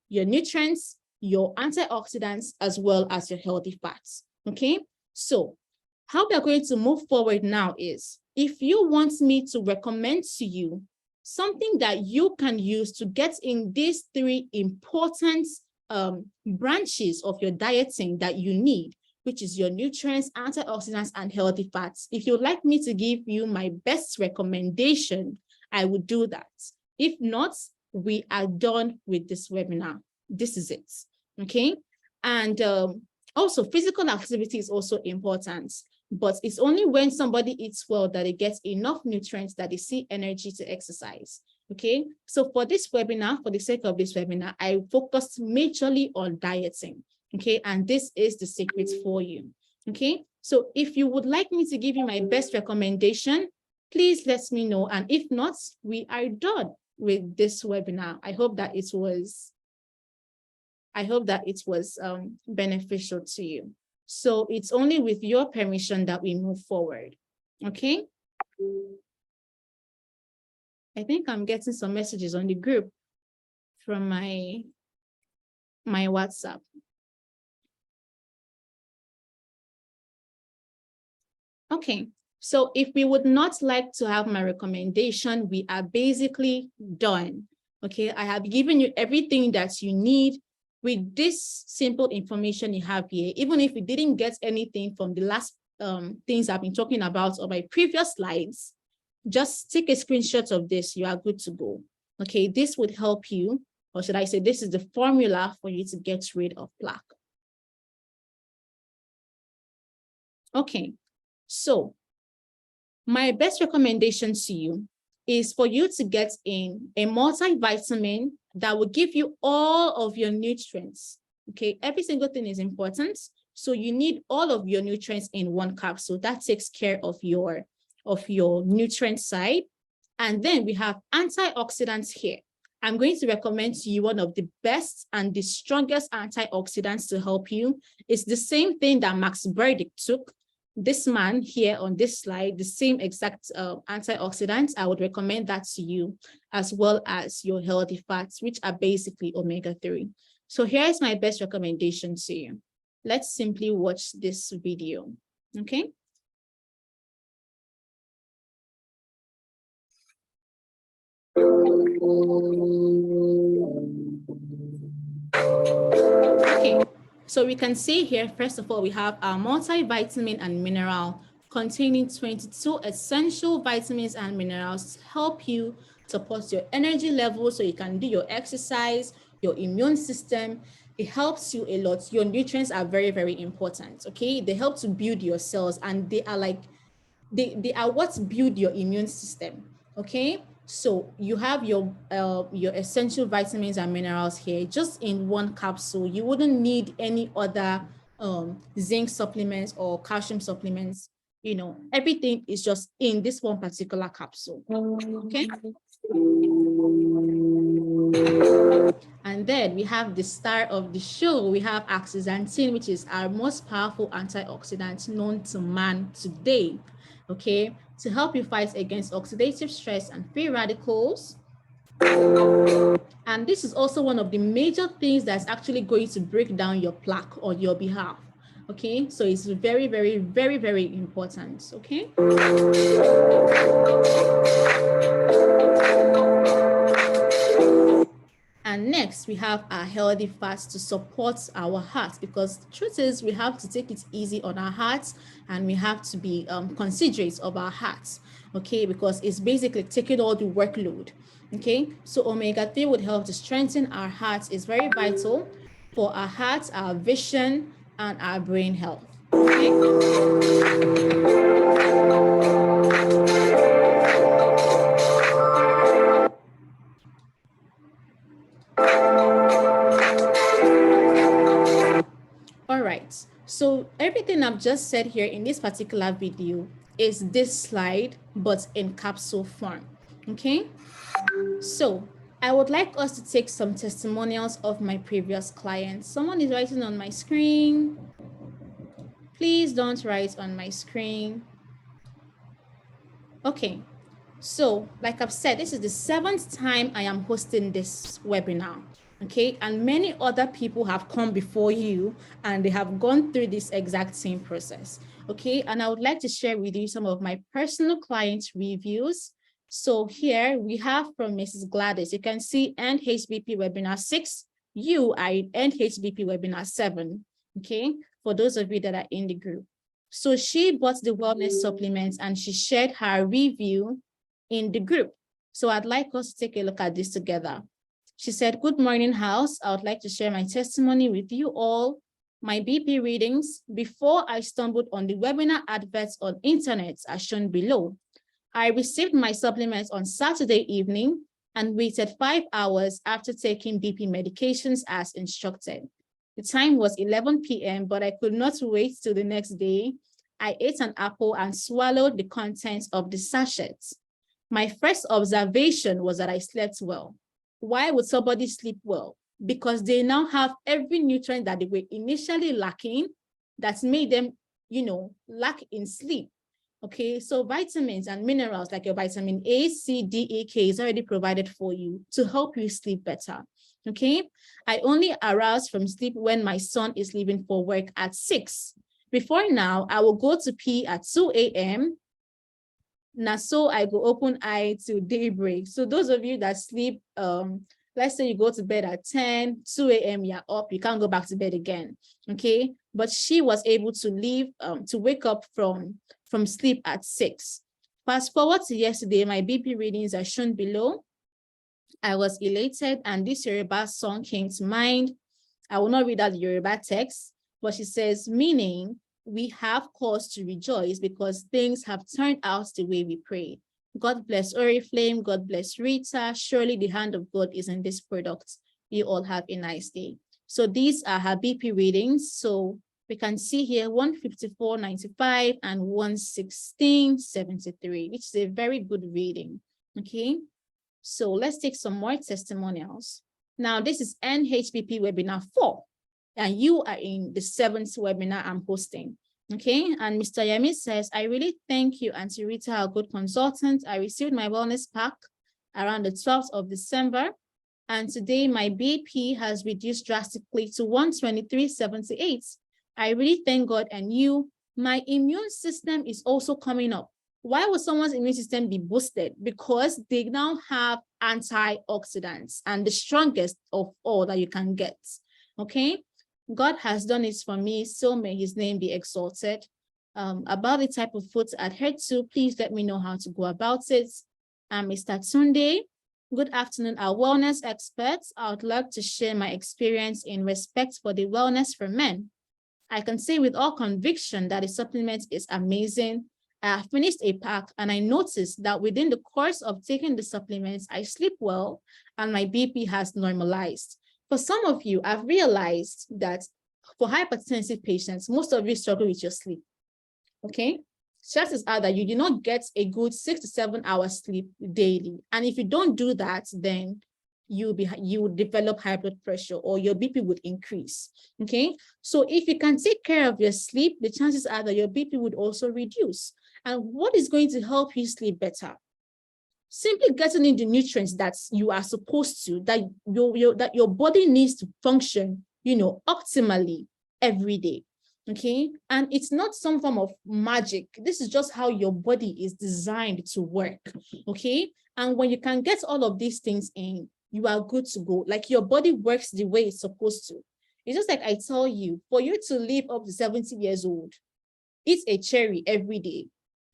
your nutrients, your antioxidants, as well as your healthy fats, okay? So how we are going to move forward now is, if you want me to recommend to you something that you can use to get in these three important branches of your dieting that you need, which is your nutrients, antioxidants, and healthy fats. If you'd like me to give you my best recommendation, I would do that. If not, we are done with this webinar. This is it, okay? And also, physical activity is also important, but it's only when somebody eats well that they get enough nutrients that they see energy to exercise, okay? So for this webinar, for the sake of this webinar, I focused majorly on dieting, okay? And this is the secret for you, okay? So if you would like me to give you my best recommendation, please let me know. And if not, we are done with this webinar. I hope that it was beneficial to you. So it's only with your permission that we move forward, okay? I think I'm getting some messages on the group from my WhatsApp. Okay, so if we would not like to have my recommendation, we are basically done, okay? I have given you everything that you need. With this simple information you have here, even if you didn't get anything from the last things I've been talking about on my previous slides, just take a screenshot of this. You are good to go. Okay, this would help you, or should I say, this is the formula for you to get rid of plaque. Okay, so my best recommendation to you is for you to get in a multivitamin that will give you all of your nutrients, okay? Every single thing is important, so you need all of your nutrients in one capsule. That takes care of your nutrient side. And then we have antioxidants here. I'm going to recommend to you one of the best and the strongest antioxidants to help you. It's the same thing that Max Burdick took, this man here on this slide, the same exact antioxidants, I would recommend that to you, as well as your healthy fats, which are basically omega-3. So here's my best recommendation to you. Let's simply watch this video, okay? Okay, so we can see here, first of all, we have our multivitamin and mineral containing 22 essential vitamins and minerals to help you support your energy level so you can do your exercise, your immune system. It helps you a lot. Your nutrients are very, very important, okay? They help to build your cells, and they are like, they are what build your immune system, okay? So you have your essential vitamins and minerals here just in one capsule. You wouldn't need any other zinc supplements or calcium supplements. You know, everything is just in this one particular capsule, okay? And then we have the star of the show. We have astaxanthin, which is our most powerful antioxidant known to man today, okay, to help you fight against oxidative stress and free radicals. And this is also one of the major things that's actually going to break down your plaque on your behalf, okay? So it's very, very, very, very important, okay? And next, we have our healthy fats to support our heart, because the truth is we have to take it easy on our hearts, and we have to be considerate of our hearts, okay, because it's basically taking all the workload, okay? So omega-3 would help to strengthen our hearts. It's very vital for our hearts, our vision, and our brain health, okay? All right, so everything I've just said here in this particular video is this slide, but in capsule form, okay? So I would like us to take some testimonials of my previous clients. Someone is writing on my screen. Please don't write on my screen. Okay, so like I've said, this is the 7th time I am hosting this webinar, okay? And many other people have come before you, and they have gone through this exact same process, okay? And I would like to share with you some of my personal client reviews. So here we have from Mrs. Gladys. You can see End Hbp Webinar 6, you are in End Hbp Webinar 7, okay? For those of you that are in the group. So she bought the wellness supplements and she shared her review in the group. So I'd like us to take a look at this together. She said, "Good morning, house. I would like to share my testimony with you all. My BP readings before I stumbled on the webinar adverts on internet are shown below. I received my supplements on Saturday evening and waited 5 hours after taking BP medications as instructed. The time was 11 p.m., but I could not wait till the next day. I ate an apple and swallowed the contents of the sachets. My first observation was that I slept well. Why would somebody sleep well? Because they now have every nutrient that they were initially lacking that made them, you know, lack in sleep. Okay, so vitamins and minerals like your vitamin A, C, D, E, K is already provided for you to help you sleep better. Okay, I only arouse from sleep when my son is leaving for work at 6. Before now, I will go to pee at 2 a.m. Now, so I go open eye till daybreak. So those of you that sleep, let's say you go to bed at 10, 2 a.m. you're up, you can't go back to bed again. Okay, but she was able to leave, to wake up from sleep at 6. Fast forward to yesterday, my BP readings are shown below. I was elated, and this Yoruba song came to mind. I will not read out the Yoruba text, but she says, meaning we have cause to rejoice because things have turned out the way we prayed. God bless Oriflame, God bless Rita. Surely the hand of God is in this product. You all have a nice day. So these are her BP readings. So we can see here 154.95 and 116.73, which is a very good reading. Okay, so let's take some more testimonials. Now, this is NHBP Webinar 4, and you are in the 7th webinar I'm hosting. Okay, and Mr. Yemi says, I really thank you, Auntie Rita, a good consultant. I received my wellness pack around the 12th of December, and today my BP has reduced drastically to 123.78. I really thank God and you. My immune system is also coming up. Why would someone's immune system be boosted? Because they now have antioxidants, and the strongest of all that you can get. Okay. God has done it for me, so may his name be exalted. About the type of foods I adhere to, please let me know how to go about it. Mr. Tunde, good afternoon, our wellness experts. I would like to share my experience in respect for the wellness for men. I can say with all conviction that the supplement is amazing. I have finished a pack and I noticed that within the course of taking the supplements, I sleep well and my BP has normalized. For some of you, I've realized that for hypertensive patients, most of you struggle with your sleep, okay? Chances are that you do not get a good 6 to 7 hours sleep daily. And if you don't do that, then you would develop high blood pressure or your BP would increase, okay? So if you can take care of your sleep, the chances are that your BP would also reduce. And what is going to help you sleep better? Simply getting in the nutrients that you are supposed to, that your body needs to function, optimally every day. Okay. And it's not some form of magic. This is just how your body is designed to work. Okay. And when you can get all of these things in, you are good to go. Like your body works the way it's supposed to. It's just like I tell you, for you to live up to 70 years old, eat a cherry every day.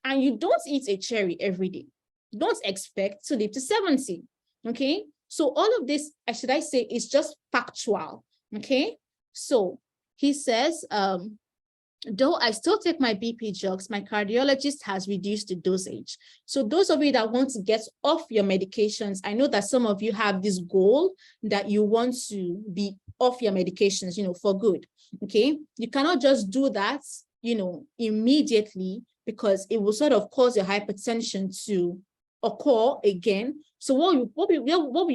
And you don't eat a cherry every day. Don't expect to live to 70, okay? So all of this, should I say, is just factual, okay? So he says, though I still take my BP drugs, my cardiologist has reduced the dosage. So those of you that want to get off your medications, I know that some of you have this goal that you want to be off your medications, for good, okay? You cannot just do that, immediately, because it will sort of cause your hypertension to occur again. So what we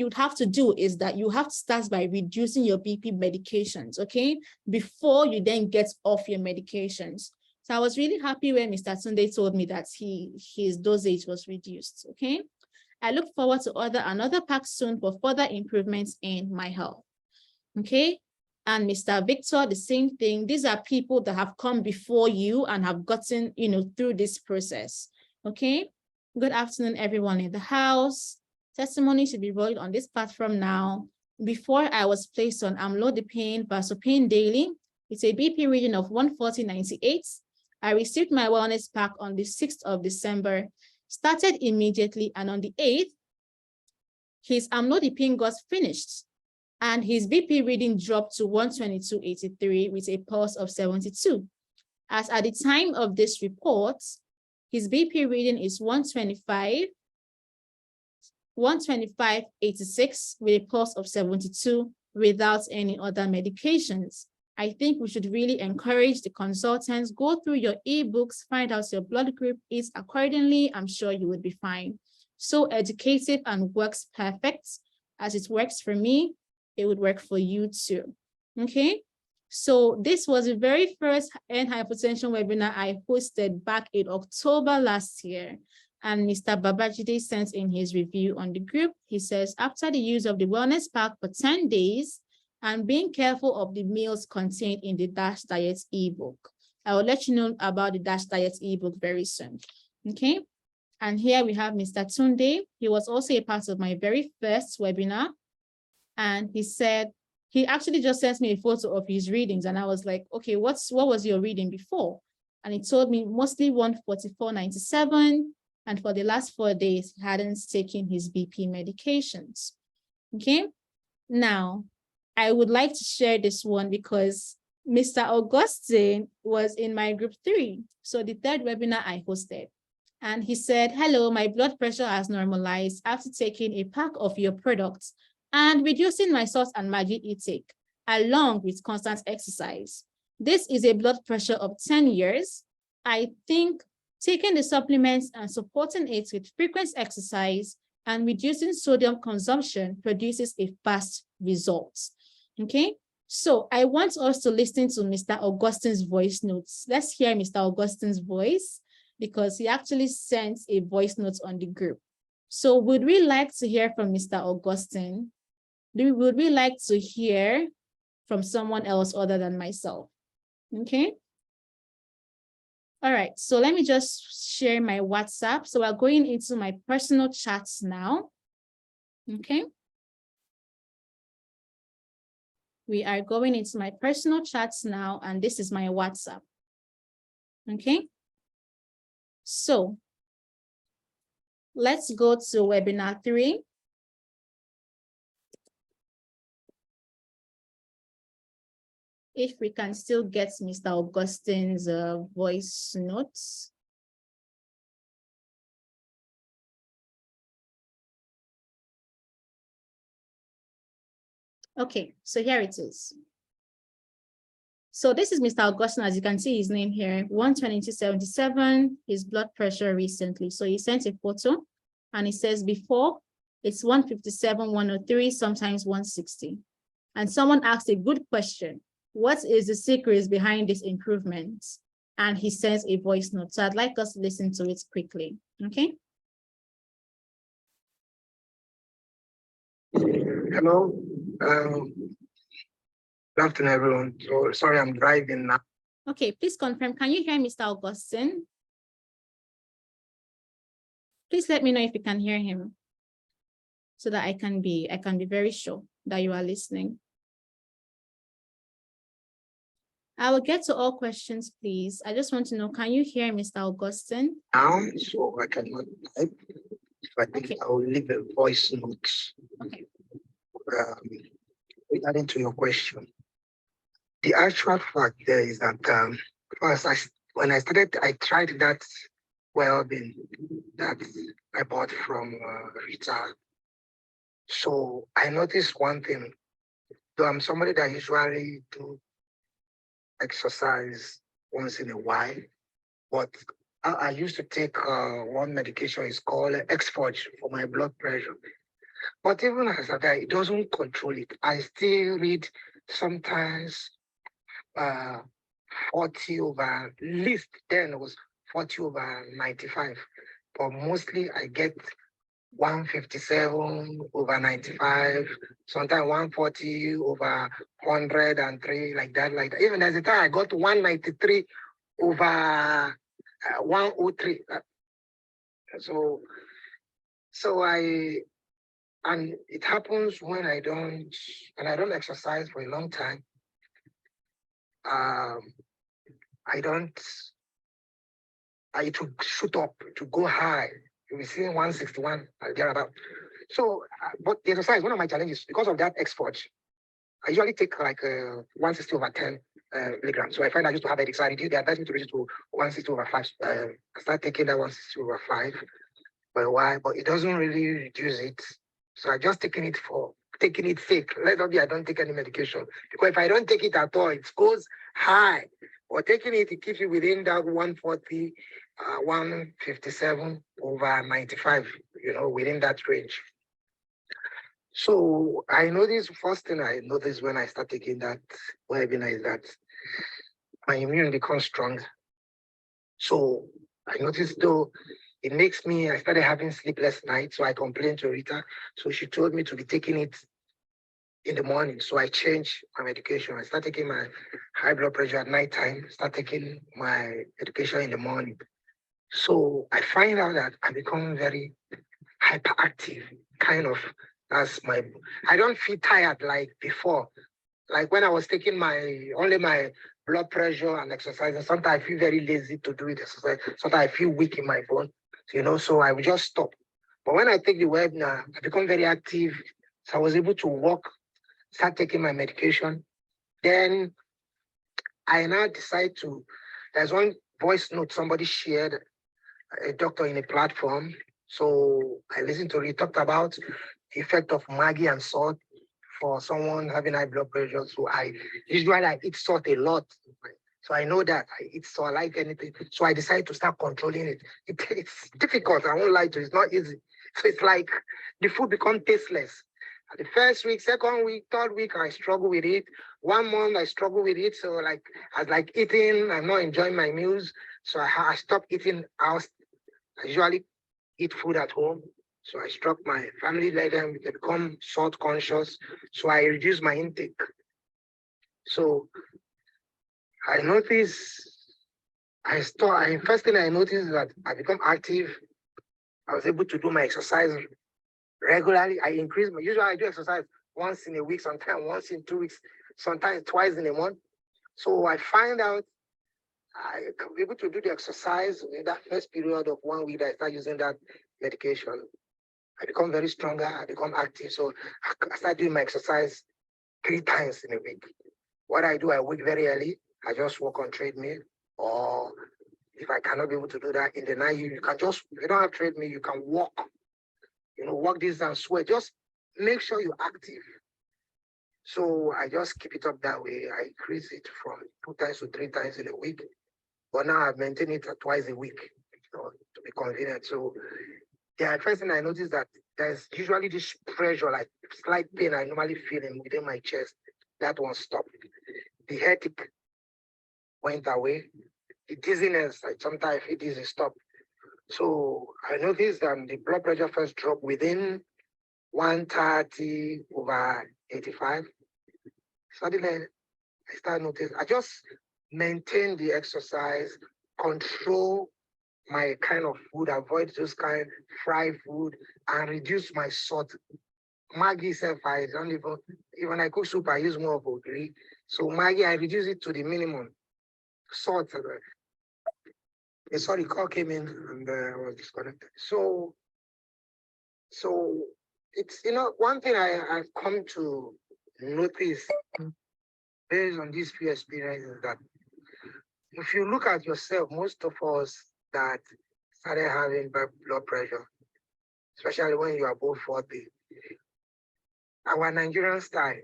would have to do is that you have to start by reducing your BP medications, okay, before you then get off your medications. So I was really happy when Mr. Tunde told me that his dosage was reduced, okay. I look forward to another pack soon for further improvements in my health, okay. And Mr. Victor, the same thing. These are people that have come before you and have gotten, through this process, okay. Good afternoon, everyone in the house. Testimony should be rolled on this platform now. Before I was placed on amlodipine, Vasopine daily, it's a BP reading of 140.98. I received my wellness pack on the 6th of December, started immediately, and on the 8th, his amlodipine got finished, and his BP reading dropped to 122.83 with a pulse of 72. As at the time of this report, his BP reading is 125.86 with a pulse of 72 without any other medications. I think we should really encourage the consultants, go through your ebooks, find out your blood group, eat accordingly. I'm sure you would be fine. So educative and works perfect. As it works for me, it would work for you too. Okay. So this was the very first end hypertension webinar I hosted back in October last year. And Mr. Babajide sent in his review on the group. He says, after the use of the wellness pack for 10 days and being careful of the meals contained in the DASH Diet ebook. I will let you know about the DASH Diet ebook very soon. Okay. And here we have Mr. Tunde. He was also a part of my very first webinar. And he said, he actually just sent me a photo of his readings. And I was like, okay, what was your reading before? And he told me mostly 144.97. And for the last 4 days, he hadn't taken his BP medications. Okay. Now, I would like to share this one because Mr. Augustine was in my group 3. So the third webinar I hosted. And he said, hello, my blood pressure has normalized after taking a pack of your products and reducing my salt and Maggi intake, along with constant exercise. This is a blood pressure of 10 years. I think taking the supplements and supporting it with frequent exercise and reducing sodium consumption produces a fast result. Okay, So I want us to listen to Mr. Augustine's voice notes. Let's hear Mr. Augustine's voice because he actually sent a voice note on the group. So would we like to hear from Mr. Augustine? Would we like to hear from someone else other than myself? Okay. All right, so let me just share my WhatsApp. So we're going into my personal chats now. Okay. We are going into my personal chats now, and this is my WhatsApp. Okay. So let's go to webinar 3. If we can still get Mr. Augustine's voice notes. Okay, so here it is. So this is Mr. Augustine, as you can see his name here, 122.77, his blood pressure recently. So he sent a photo and it says before it's 157, 103, sometimes 160. And someone asked a good question. What is the secret behind this improvement? And he sends a voice note. So I'd like us to listen to it quickly, okay? Hello. Good afternoon, everyone. So sorry, I'm driving now. Okay, please confirm. Can you hear Mr. Augustine? Please let me know if you can hear him so that I can be very sure that you are listening. I will get to all questions, please. I just want to know, can you hear Mr. Augustine? Now, so I cannot type. I think okay. I will leave a voice note. Okay. Regarding to your question, the actual fact there is that first, when I started, I tried that well-being that I bought from Rita. So I noticed one thing. Though I'm somebody that usually do exercise once in a while, but I used to take one medication, it's called Exforge for my blood pressure. But even as that, it doesn't control it. I still read sometimes 40 over, least then it was 40 over 95. But mostly I get 157 over 95, sometimes 140 over 103, like that. Even there's a time I got 193 over 103. And it happens when I don't exercise for a long time. It will shoot up, to go high. You'll be seeing 161, thereabout. So, but the exercise, one of my challenges, because of that Exforge, I usually take like 160 over 10 milligrams. So I find I used to have headaches. So I reduced the advice me to reduce to 160 over 5. I started taking that 160 over 5 for a while, but it doesn't really reduce it. So I just taking it fake. Let not be I don't take any medication. Because if I don't take it at all, it goes high. Or taking it keeps you within that 140, 157 over 95, within that range. So I noticed, first thing I noticed when I start taking that webinar is that my immune becomes stronger. So I noticed though, it makes me, I started having sleepless nights. So I complained to Rita. So she told me to be taking it in the morning. So I changed my medication. I started taking my high blood pressure at nighttime, start taking my medication in the morning. So I find out that I become very hyperactive, kind of. I don't feel tired like before. Like when I was taking only my blood pressure and exercising, sometimes I feel very lazy to do it exercise. Sometimes I feel weak in my bone, so I will just stop. But when I take the webinar, I become very active. So I was able to walk, start taking my medication. Then I now decide there's one voice note somebody shared, a doctor in a platform. So I listened to it, talked about the effect of Maggi and salt for someone having high blood pressure. So I eat salt a lot. So I know that I eat salt, I like anything. So I decided to start controlling it. It's difficult, I won't lie to you, it's not easy. So it's like the food becomes tasteless. The first week, second week, third week, I struggle with it. 1 month, I struggle with it. So like, I was like eating, I'm not enjoying my meals. So I stopped eating out. I usually eat food at home. So I struck my family, let them become salt conscious. So I reduced my intake. So I noticed, first thing I noticed is that I become active. I was able to do my exercise regularly. I increased usually I do exercise once in a week, sometimes once in 2 weeks, sometimes twice in a month. So I find out I can be able to do the exercise in that first period of 1 week that I start using that medication. I become very stronger, I become active. So I start doing my exercise 3 times in a week. What I do, I wake very early. I just walk on treadmill, or if I cannot be able to do that in the night, you can just, if you don't have treadmill, you can walk. Walk this and sweat. Just make sure you're active. So I just keep it up that way. I increase it from 2 times to 3 times in a week. But now I've maintained it twice a week, to be convenient. So the first thing I noticed that there's usually this pressure, like slight pain I normally feel within my chest. That one stopped. The headache went away. The dizziness, like sometimes I feel dizzy, stopped. So I noticed that the blood pressure first dropped within 130/85. Suddenly, I started noticing, I just maintain the exercise, control my kind of food, avoid those kind of fried food, and reduce my salt. Maggi self, I don't even I cook soup, I use more of ogiri. So Maggi, I reduce it to the minimum. Salt, sorry, call came in and I was disconnected. So it's, one thing I've come to notice based on these few experiences that if you look at yourself, most of us that started having blood pressure, especially when you are above 40, our Nigerian style,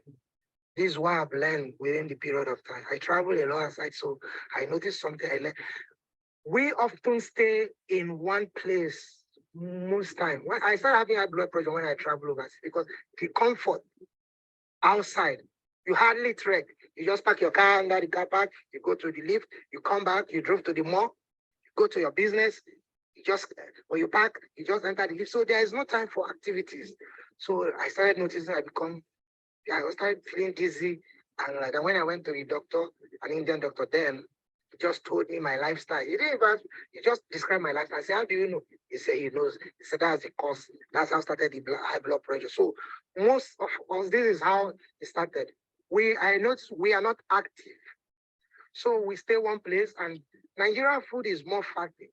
this is what I've learned within the period of time. I travel a lot aside, so I noticed something I learned. We often stay in one place most time. When I started having high blood pressure when I travel overseas, because the comfort outside, you hardly trek. You just park your car under the car park, you go to the lift, you come back, you drove to the mall, you go to your business, when you park, you just enter the lift. So there is no time for activities. So I started noticing I started feeling dizzy. And like when I went to the doctor, an Indian doctor then, he just told me my lifestyle. He just described my lifestyle. I said, how do you know? He said he knows. He said that's the cause. That's how started the high blood pressure. So most of us, this is how it started. I noticed we are not active. So we stay one place, and Nigerian food is more fatty.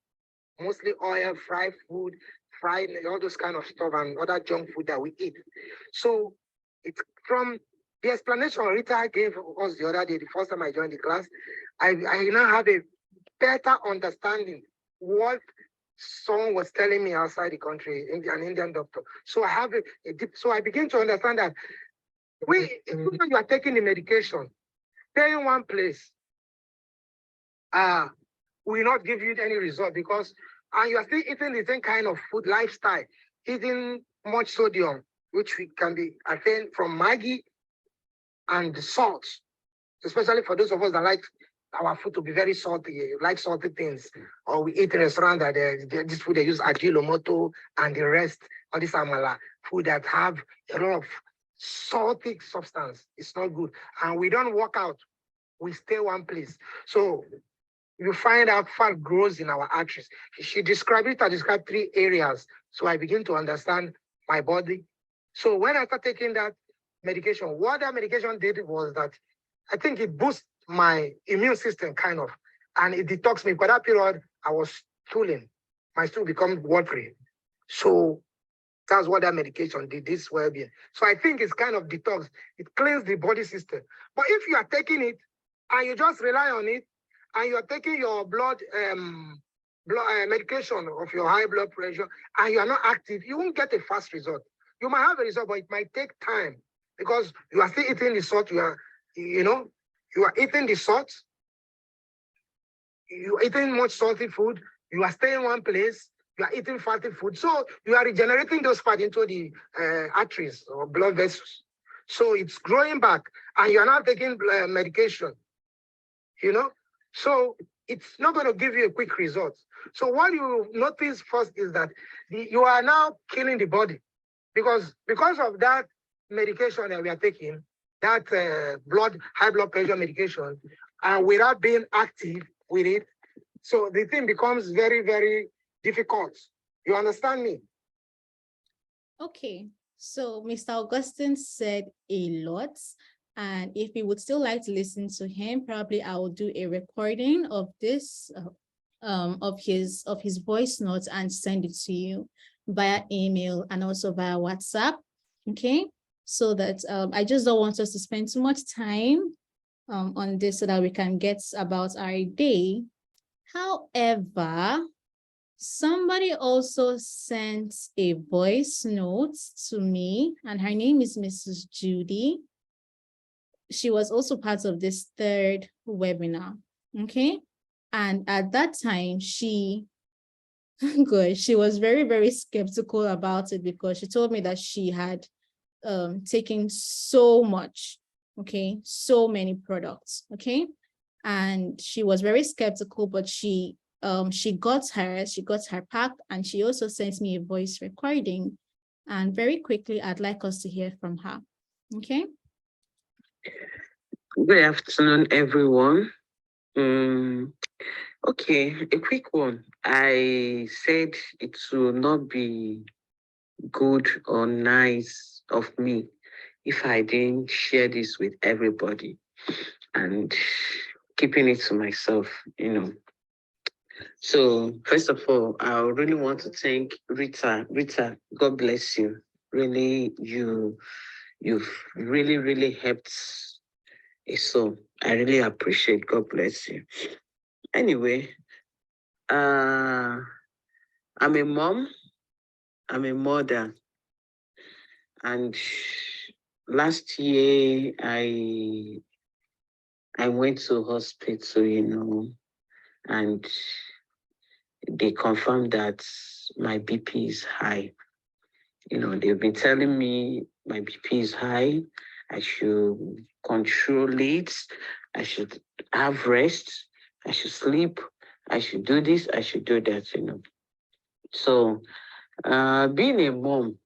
Mostly oil, fried food, all those kind of stuff, and other junk food that we eat. So it's from the explanation Rita gave us the other day, the first time I joined the class, I now have a better understanding what someone was telling me outside the country, an Indian doctor. So I have so I begin to understand that when you are taking the medication, stay in one place, will not give you any result, because you are still eating the same kind of food lifestyle, eating much sodium, which can be attained from Maggi and salt, especially for those of us that like our food to be very salty, like salty things, or we eat in a restaurant that this food they use Ajinomoto and the rest, all this amala food that have a lot of salty substance. It's not good, and we don't work out. We stay one place. So you find out fat grows in our arteries. She described 3 areas. So I begin to understand my body. So when I started taking that medication, what that medication did was that I think it boosts my immune system kind of, and it detoxed me. For that period, I was stooling. My stool become watery. So that's what that medication did, this well-being. So I think it's kind of detox. It cleans the body system. But if you are taking it and you just rely on it, and you're taking your blood medication of your high blood pressure, and you are not active, you won't get a fast result. You might have a result, but it might take time, because you are still eating the salt. You are eating the salt. You are eating much salty food. You are staying in one place. You are eating fatty food. So you are regenerating those fat into the arteries or blood vessels. So it's growing back, and you are now taking medication, you know. So it's not going to give you a quick result. So what you notice first is that you are now killing the body because of that medication that we are taking, that high blood pressure medication, and without being active with it. So the thing becomes very, very difficult. You understand me? Okay, so Mr. Augustine said a lot, and if you would still like to listen to him, probably I will do a recording of this, of his voice notes and send it to you via email and also via WhatsApp. Okay, so that I just don't want us to spend too much time on this so that we can get about our day. However, somebody also sent a voice note to me, and her name is Mrs. Judy. She was also part of this third webinar, okay? And at that time, she was very, very skeptical about it because she told me that she had taken so much, okay? So many products, okay? And she was very skeptical, but she got her pack, and she also sent me a voice recording. And very quickly, I'd like us to hear from her. Okay. Good afternoon, everyone. Okay, a quick one. I said it will not be good or nice of me if I didn't share this with everybody and keeping it to myself, So first of all, I really want to thank Rita. Rita, God bless you. Really, you've really, really helped a soul. I really appreciate. God bless you. Anyway, I'm a mom. I'm a mother, and last year I went to hospital, and they confirmed that my BP is high. They've been telling me my BP is high. I should control it. I should have rest. I should sleep. I should do this. I should do that. So, being a mom,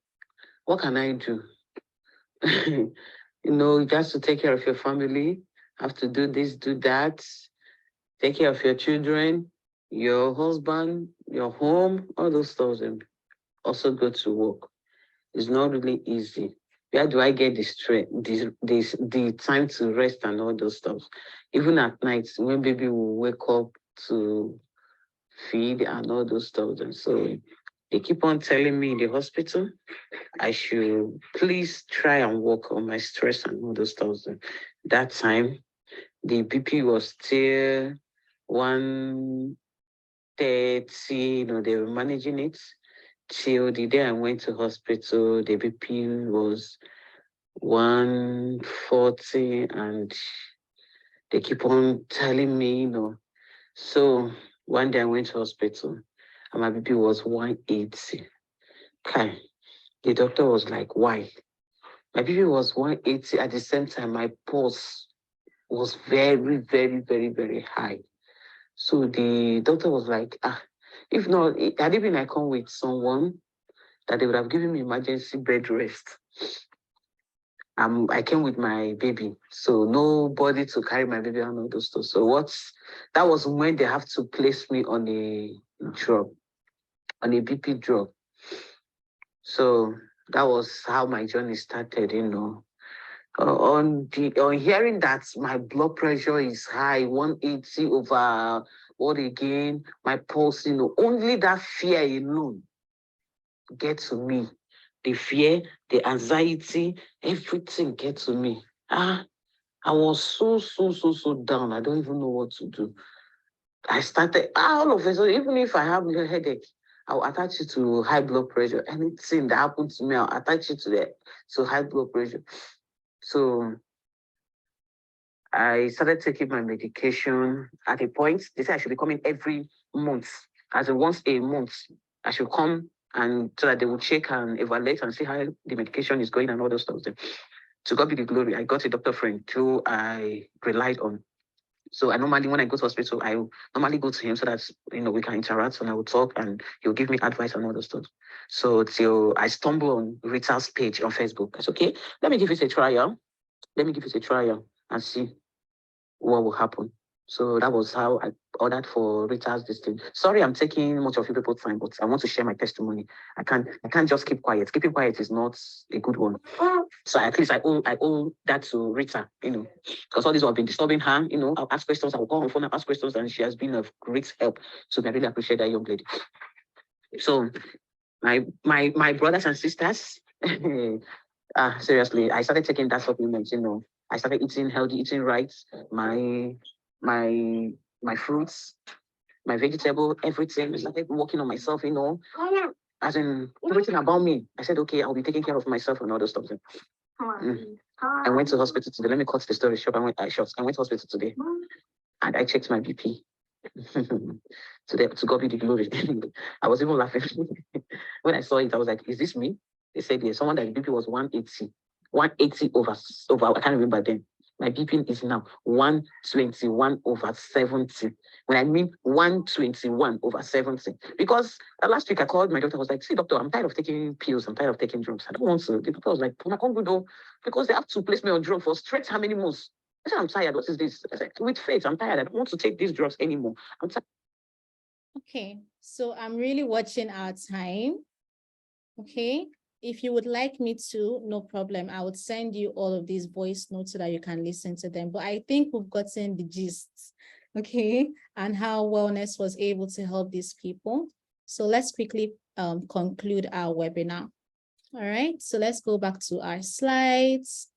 what can I do? You have to take care of your family, have to do this, do that, take care of your children, your husband, your home, all those stuff, and also go to work. It's not really easy. Where do I get the time to rest and all those stuff? Even at night, when baby will wake up to feed and all those stuff. And so they keep on telling me in the hospital, I should please try and work on my stress and all those stuff. And that time, the BP was still 130, they were managing it. Till the day I went to hospital, the BP was 140, and they keep on telling me, So one day I went to hospital, and my BP was 180. Okay. The doctor was like, why? My BP was 180. At the same time, my pulse was very, very, very, very high. So the doctor was like, if not, had it been I come with someone that they would have given me emergency bed rest. I came with my baby, so nobody to carry my baby and all those stuff. So that was when they have to place me on a drug, on a BP drug. So that was how my journey started, on hearing that my blood pressure is high, 180 over what again, my pulse, only that fear alone get to me. The fear, the anxiety, everything get to me. I was so down. I don't even know what to do. I started all of a sudden, even if I have a headache, I'll attach it to high blood pressure. Anything that happened to me, I'll attach it to high blood pressure. So I started taking my medication. At a point, they said I should be coming every month, as in once a month. I should come and so that they will check and evaluate and see how the medication is going and all those stuff. To God be the glory. I got a doctor friend who I relied on. So I normally, when I go to hospital, I normally go to him so that, we can interact and I will talk and he'll give me advice and all those stuff. So till I stumble on Rita's page on Facebook. I said, okay, let me give it a trial. Let me give it a trial and see what will happen. So that was how I ordered for Rita's this thing. Sorry, I'm taking much of your people's time, but I want to share my testimony. I can't just keep quiet. Keeping quiet is not a good one. So at least I owe that to Rita, because all these have been disturbing her. I'll ask questions, I'll call her phone, I'll ask questions, and she has been of great help. So I really appreciate that young lady. So my brothers and sisters, seriously, I started taking that supplement, I started eating healthy, eating right, my fruits, my vegetable, everything. I started working on myself, as in everything about me. I said, okay, I'll be taking care of myself and all those stuff. I went to hospital today. Let me cut the story short. I went to hospital today and I checked my BP. To God be the glory. I was even laughing. When I saw it, I was like, is this me? They said, yes, someone that BP was 180. 180 over, I can't remember then. My BP is now 121 over 70. When I mean 121 over 70. Because last week I called my doctor, I was like, see, doctor, I'm tired of taking pills. I'm tired of taking drugs. I don't want to. The doctor was like, I can't go, because they have to place me on drug for straight how many months? I said, I'm tired. What is this? I said, with faith, I'm tired. I don't want to take these drugs anymore. I'm tired. Okay, so I'm really watching our time. Okay, if you would like me to, no problem. I would send you all of these voice notes so that you can listen to them. But I think we've gotten the gist, okay, and how wellness was able to help these people. So let's quickly conclude our webinar. All right, so let's go back to our slides.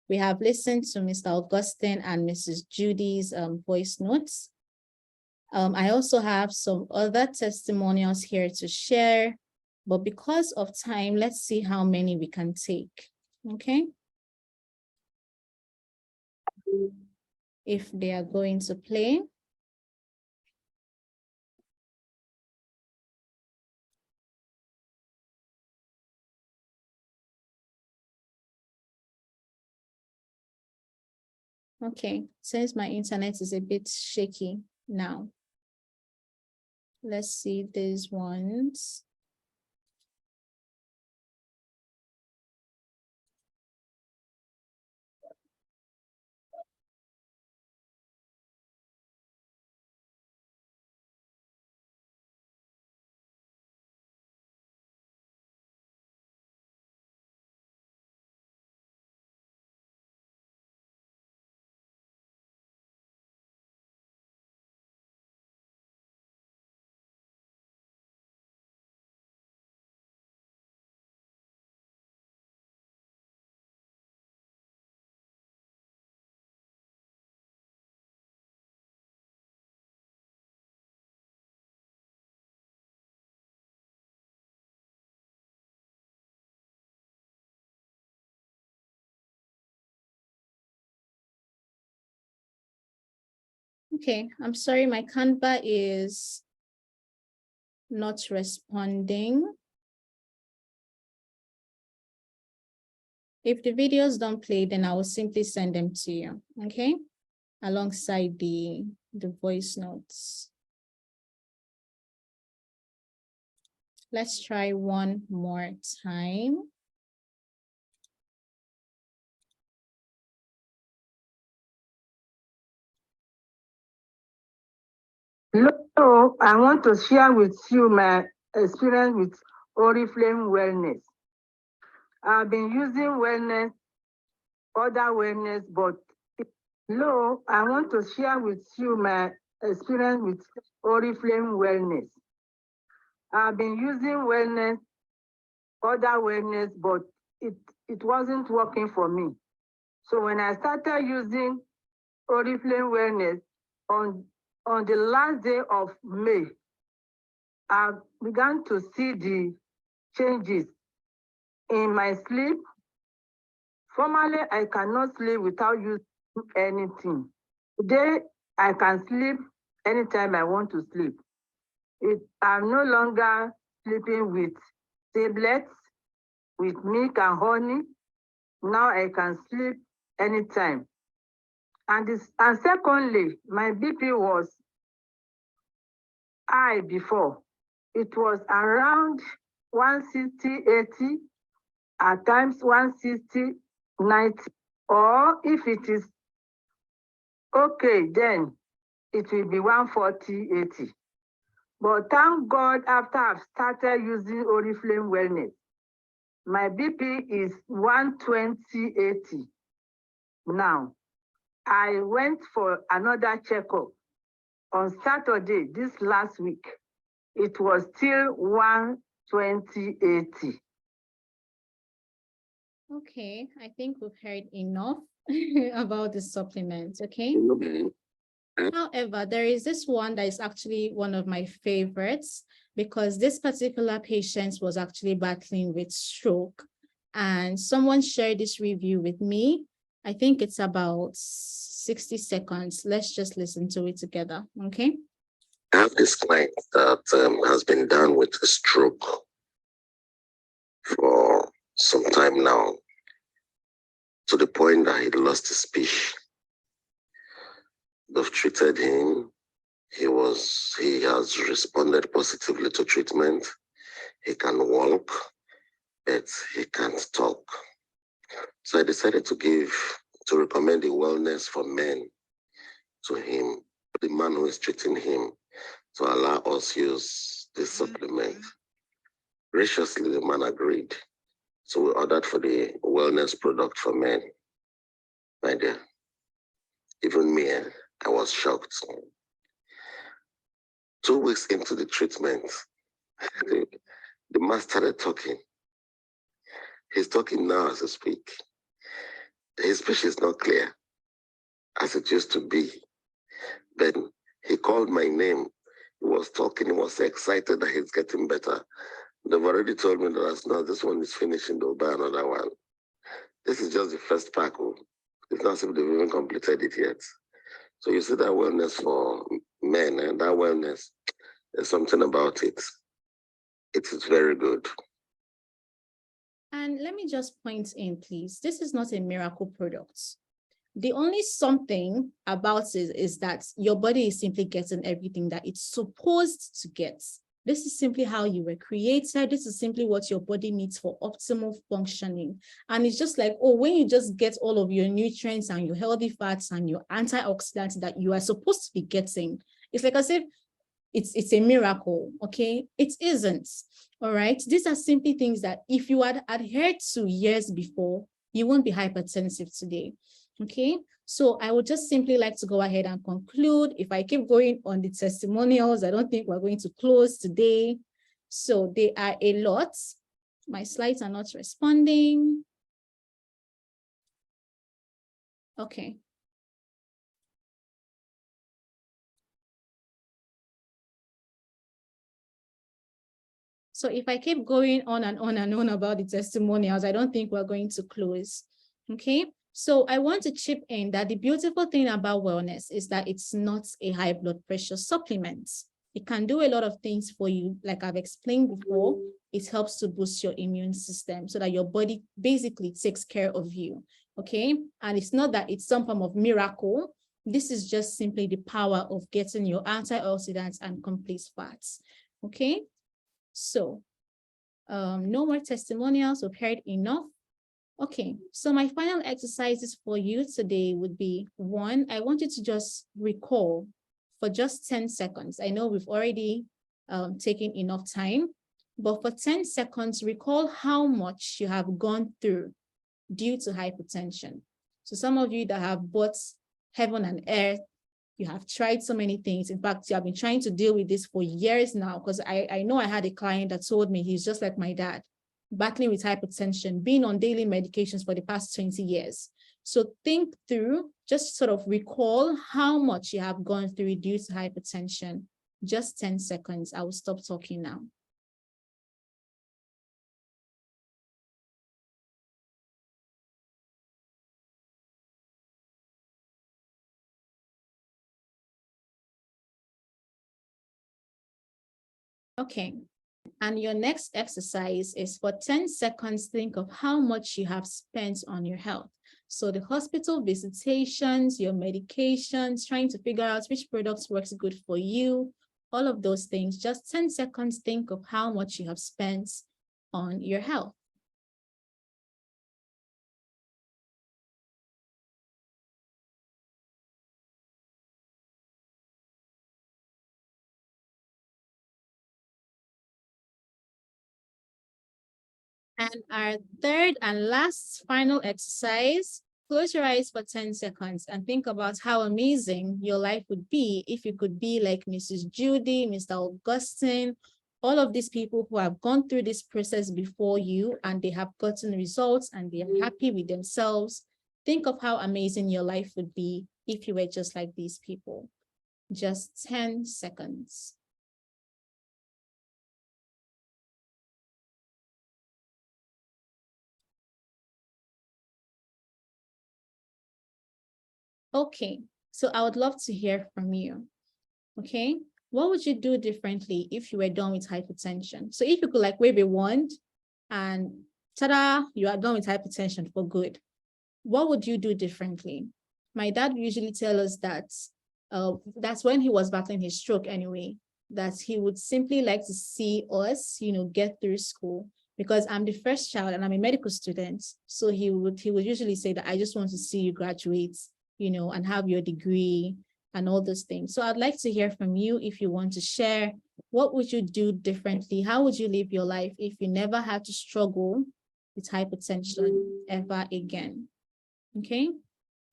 We have listened to Mr. Augustine and Mrs. Judy's voice notes. I also have some other testimonials here to share, but because of time, let's see how many we can take, okay? If they are going to play. Okay, since my internet is a bit shaky now. Let's see these ones. Okay, I'm sorry, my Canva is not responding. If the videos don't play, then I will simply send them to you, okay? Alongside the voice notes. Let's try one more time. Hello, I want to share with you my experience with Oriflame Wellness. I've been using other wellness, but hello, I want to share with you my experience with Oriflame Wellness. I've been using other wellness, but it wasn't working for me. So when I started using Oriflame Wellness on the last day of May, I began to see the changes in my sleep. Formerly, I cannot sleep without using anything. Today, I can sleep anytime I want to sleep. I'm no longer sleeping with tablets, with milk and honey. Now I can sleep anytime. And secondly, my BP was high before. It was around 160/80, at times 160/90. Or if it is okay, then it will be 140/80. But thank God, after I've started using Oriflame Wellness, my BP is 120/80 now. I went for another checkup on Saturday, this last week. It was still 120/80. Okay, I think we've heard enough about the supplement, okay? However, there is this one that is actually one of my favorites, because this particular patient was actually battling with stroke, and someone shared this review with me. I think it's about 60 seconds. Let's just listen to it together, okay? I have this client that has been down with a stroke for some time now, to the point that he lost his speech. They've treated him. He has responded positively to treatment. He can walk, but he can't talk. So I decided to recommend a wellness for men to him, the man who is treating him, to allow us use this supplement. Graciously, the man agreed. So we ordered for the wellness product for men. My dear, even me, I was shocked. 2 weeks into the treatment, the man started talking. He's talking now as I speak. His speech is not clear as it used to be. Then he called my name. He was talking. He was so excited that he's getting better. They've already told me that no, this one is finishing. They'll buy another one. This is just the first pack. It's not as if they've even completed it yet. So you see that wellness for men, and that wellness, there's something about it. It is very good. And let me just point in, please. This is not a miracle product. The only something about it is that your body is simply getting everything that it's supposed to get. This is simply how you were created. This is simply what your body needs for optimal functioning. And it's just like, oh, when you just get all of your nutrients and your healthy fats and your antioxidants that you are supposed to be getting, it's like as if it's a miracle, okay? It isn't, all right? These are simply things that if you had adhered to years before, you won't be hypertensive today, okay? So I would just simply like to go ahead and conclude. If I keep going on the testimonials, I don't think we're going to close today. So they are a lot. My slides are not responding. Okay. So if I keep going on and on and on about the testimonials, I don't think we're going to close, okay? So I want to chip in that the beautiful thing about wellness is that it's not a high blood pressure supplement. It can do a lot of things for you. Like I've explained before, it helps to boost your immune system so that your body basically takes care of you, okay? And it's not that it's some form of miracle. This is just simply the power of getting your antioxidants and complete fats, okay? So no more testimonials, we've heard enough. Okay, so my final exercises for you today would be, one, I want you to just recall for just 10 seconds. I know we've already taken enough time, but for 10 seconds, recall how much you have gone through due to hypertension. So some of you that have bought heaven and earth, you have tried so many things. In fact, you have been trying to deal with this for years now, because I know I had a client that told me he's just like my dad, battling with hypertension, being on daily medications for the past 20 years. So think through, just sort of recall how much you have gone through due to hypertension. Just 10 seconds. I will stop talking now. Okay, And your next exercise is for 10 seconds, think of how much you have spent on your health. So the hospital visitations, your medications, trying to figure out which products works good for you, all of those things, just 10 seconds, think of how much you have spent on your health. And our third and last final exercise, close your eyes for 10 seconds and think about how amazing your life would be if you could be like Mrs. Judy, Mr. Augustine, all of these people who have gone through this process before you and they have gotten results and they are happy with themselves. Think of how amazing your life would be if you were just like these people. Just 10 seconds. Okay, so I would love to hear from you. Okay, what would you do differently if you were done with hypertension? So if you could like wave a wand and ta-da, you are done with hypertension for good, what would you do differently? My dad usually tell us that that's when he was battling his stroke anyway, that he would simply like to see us, get through school, because I'm the first child and I'm a medical student. So he would usually say that I just want to see you graduate, and have your degree and all those things. So I'd like to hear from you if you want to share. What would you do differently? How would you live your life if you never had to struggle with hypertension ever again? Okay.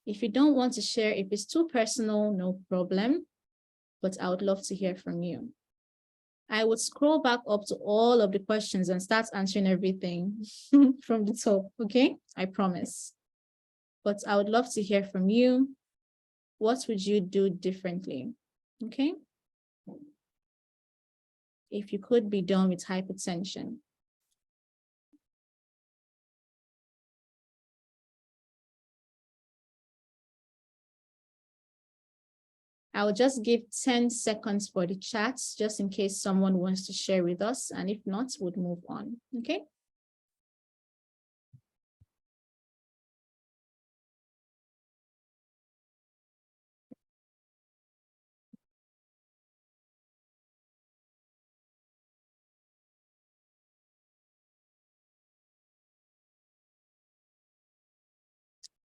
If you don't want to share, if it's too personal, no problem, but I would love to hear from you. I would scroll back up to all of the questions and start answering everything from the top, okay? I promise. But I would love to hear from you. What would you do differently, okay? If you could be done with hypertension. I will just give 10 seconds for the chats, just in case someone wants to share with us. And if not, we'll move on, okay?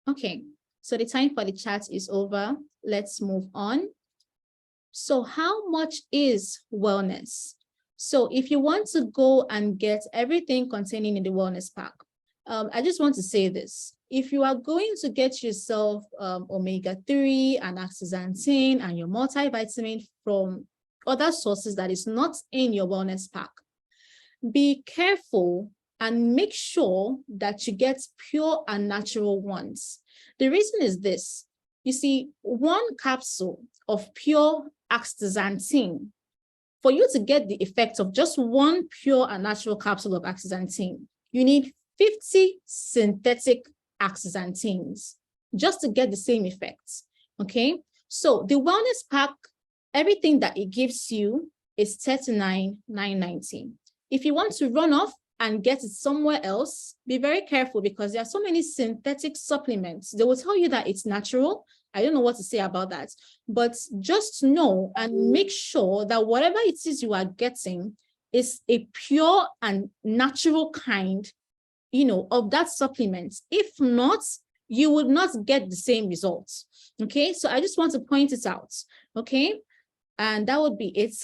Okay, so the time for the chat is over. Let's move on. So how much is wellness? So if you want to go and get everything containing in the wellness pack, I just want to say this. If you are going to get yourself omega-3 and astaxanthin and your multivitamin from other sources that is not in your wellness pack, be careful and make sure that you get pure and natural ones. The reason is this. You see, one capsule of pure astaxanthin, for you to get the effect of just one pure and natural capsule of astaxanthin, you need 50 synthetic astaxanthins just to get the same effects, okay? So the wellness pack, everything that it gives you is $39,990. If you want to run off and get it somewhere else, be very careful because there are so many synthetic supplements. They will tell you that it's natural. I don't know what to say about that, but just know and make sure that whatever it is you are getting is a pure and natural kind, of that supplement. If not, you would not get the same results. Okay, so I just want to point it out. Okay, and that would be it,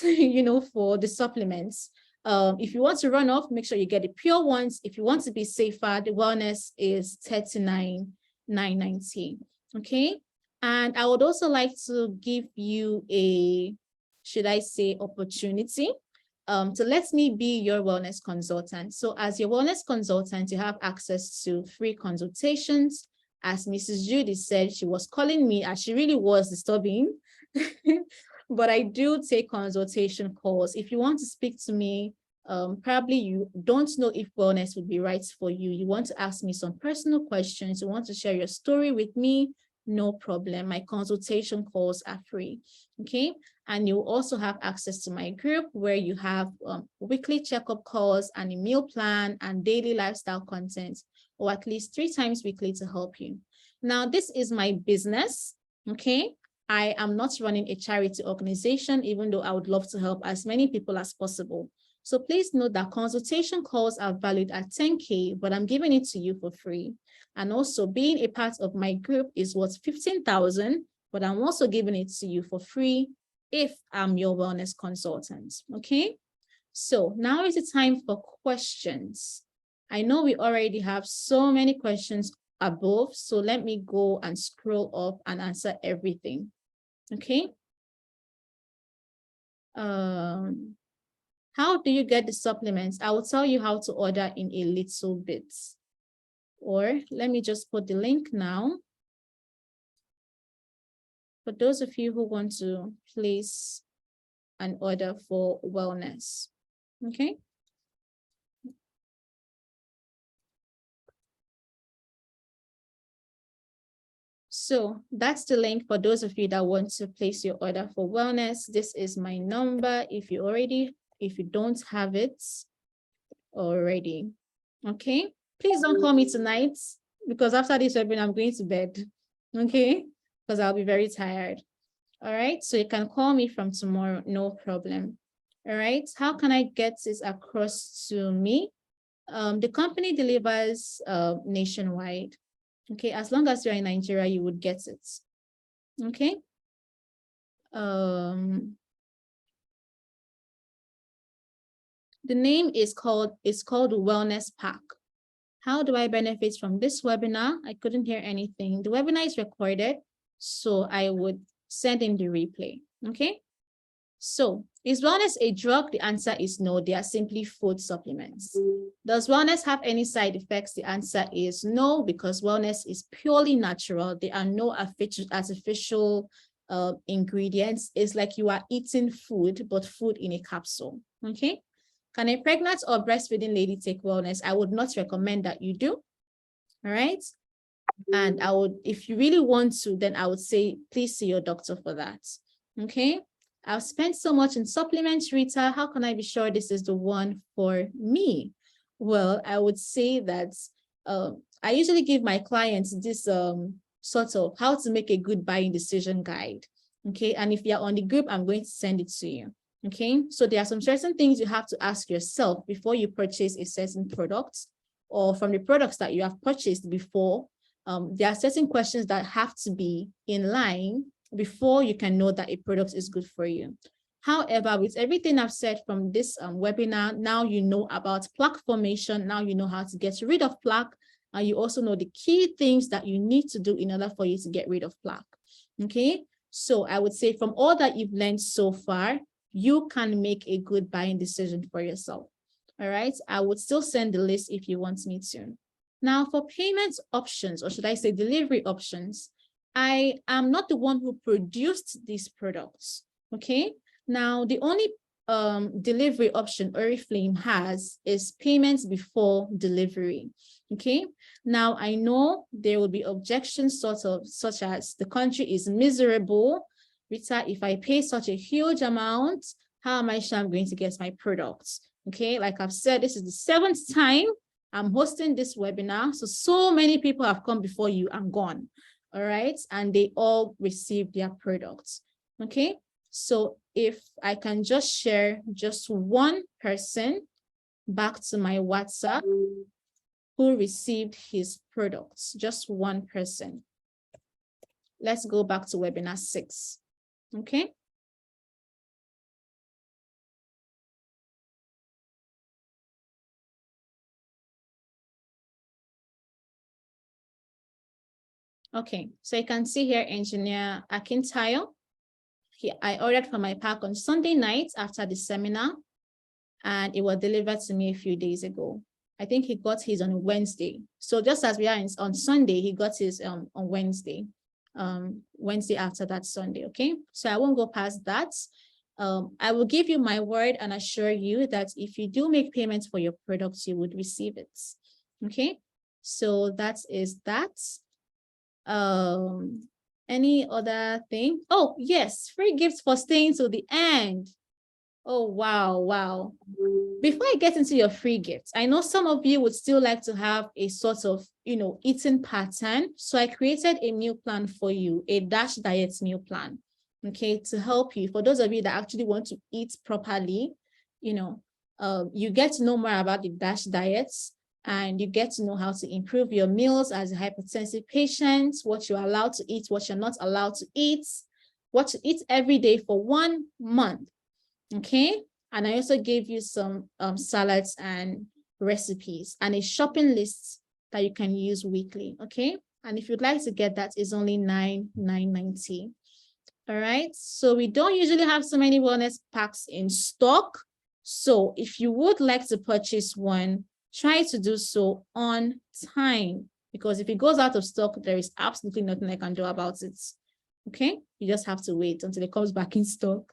for the supplements. If you want to run off, make sure you get the pure ones. If you want to be safer, the wellness is $39,990. Okay. And I would also like to give you a, should I say, opportunity to let me be your wellness consultant. So as your wellness consultant, you have access to free consultations. As Mrs. Judy said, she was calling me as she really was disturbing. But I do take consultation calls. If you want to speak to me, probably you don't know if wellness would be right for you. You want to ask me some personal questions. You want to share your story with me. no problem. My consultation calls are free, okay? And you also have access to my group where you have weekly checkup calls and a meal plan and daily lifestyle content, or at least 3 times weekly to help you. Now, this is my business, okay? I am not running a charity organization, even though I would love to help as many people as possible. So please note that consultation calls are valued at 10K, but I'm giving it to you for free. And also being a part of my group is worth 15,000, but I'm also giving it to you for free if I'm your wellness consultant, okay? So now is the time for questions. I know we already have so many questions above, so let me go and scroll up and answer everything, okay? How do you get the supplements? I will tell you how to order in a little bit. Or let me just put the link now. For those of you who want to place an order for wellness, okay? So that's the link for those of you that want to place your order for wellness. This is my number if you don't have it already, okay? Please don't call me tonight because after this webinar, I'm going to bed, okay? Because I'll be very tired. All right, so you can call me from tomorrow, no problem. All right, how can I get this across to me? The company delivers nationwide. Okay, as long as you're in Nigeria, you would get it. Okay. The name is called Wellness Pack. How do I benefit from this webinar? I couldn't hear anything. The webinar is recorded, so I would send in the replay. Okay. So, is wellness a drug? The answer is no, they are simply food supplements. Does wellness have any side effects? The answer is no, because wellness is purely natural. There are no artificial ingredients. It's like you are eating food, but food in a capsule, okay? Can a pregnant or breastfeeding lady take wellness? I would not recommend that you do, all right? And I would, if you really want to, then I would say, please see your doctor for that, okay? I've spent so much in supplements, Rita. How can I be sure this is the one for me? Well, I would say that I usually give my clients this sort of how to make a good buying decision guide. Okay. And if you're on the group, I'm going to send it to you. Okay. So there are some certain things you have to ask yourself before you purchase a certain product, or from the products that you have purchased before. There are certain questions that have to be in line before you can know that a product is good for you. However, with everything I've said from this webinar, now you know about plaque formation, now you know how to get rid of plaque, and you also know the key things that you need to do in order for you to get rid of plaque, okay? So I would say from all that you've learned so far, you can make a good buying decision for yourself, all right? I would still send the list if you want me to. Now for payment options, or should I say delivery options, I am not the one who produced these products, okay? Now, the only delivery option Oriflame has is payments before delivery, okay? Now, I know there will be objections such as the country is miserable. Rita, if I pay such a huge amount, how am I sure I'm going to get my products? Okay, like I've said, this is the 7th time I'm hosting this webinar. So many people have come before you and gone. All right, and they all received their products, okay? So if I can just share just one person back to my WhatsApp who received his products, just one person. Let's go back to webinar 6, okay? Okay, so you can see here, Engineer Akintayo. I ordered for my pack on Sunday night after the seminar, and it was delivered to me a few days ago. I think he got his on Wednesday. So just as we are on Sunday, he got his on Wednesday, Wednesday after that Sunday, okay? So I won't go past that. I will give you my word and assure you that if you do make payments for your products, you would receive it, okay? So that is that. Any other thing? Oh, yes, free gifts for staying to the end. Oh, wow, wow. Before I get into your free gifts, I know some of you would still like to have a sort of, eating pattern. So I created a meal plan for you, a DASH diet meal plan, okay, to help you. For those of you that actually want to eat properly, you get to know more about the DASH diets, and you get to know how to improve your meals as a hypertensive patient, what you're allowed to eat, what you're not allowed to eat, what to eat every day for 1 month. Okay, and I also gave you some salads and recipes and a shopping list that you can use weekly. Okay, and if you'd like to get that, it's only $9.90. All right, so we don't usually have so many wellness packs in stock. So if you would like to purchase one, try to do so on time, because if it goes out of stock, there is absolutely nothing I can do about it. Okay, you just have to wait until it comes back in stock.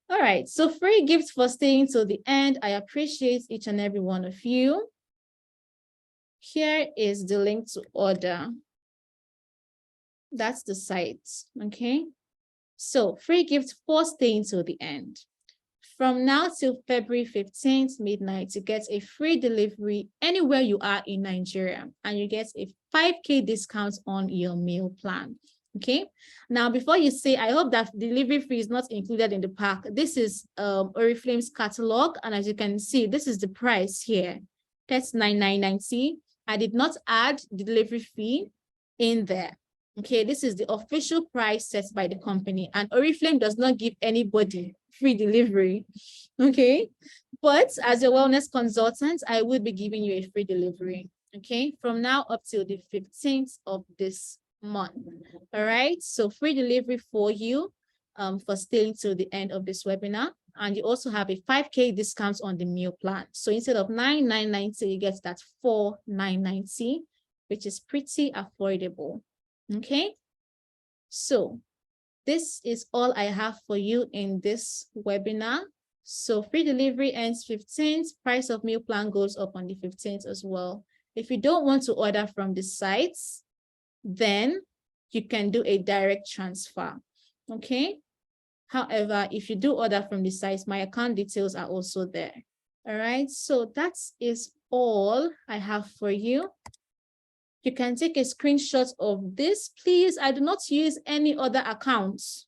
All right, so free gifts for staying till the end. I appreciate each and every one of you. Here is the link to order. That's the site, okay? So free gift for staying till the end. From now till February 15th, midnight, you get a free delivery anywhere you are in Nigeria, and you get a 5K discount on your meal plan. Okay, now before you say, I hope that delivery fee is not included in the pack. This is Oriflame's catalog, and as you can see, this is the price here. That's $9.90. I did not add the delivery fee in there. Okay, this is the official price set by the company, and Oriflame does not give anybody free delivery. Okay, but as a wellness consultant, I will be giving you a free delivery. Okay, from now up till the 15th of this month. All right, so free delivery for you for staying till the end of this webinar, and you also have a 5K discount on the meal plan. So instead of $9.90, you get that $4.90, which is pretty affordable. Okay, so this is all I have for you in this webinar. So free delivery ends 15th, price of meal plan goes up on the 15th as well. If you don't want to order from the sites, then you can do a direct transfer, okay? However, if you do order from the sites, my account details are also there. All right, so that is all I have for you. You can take a screenshot of this. Please, I do not use any other accounts.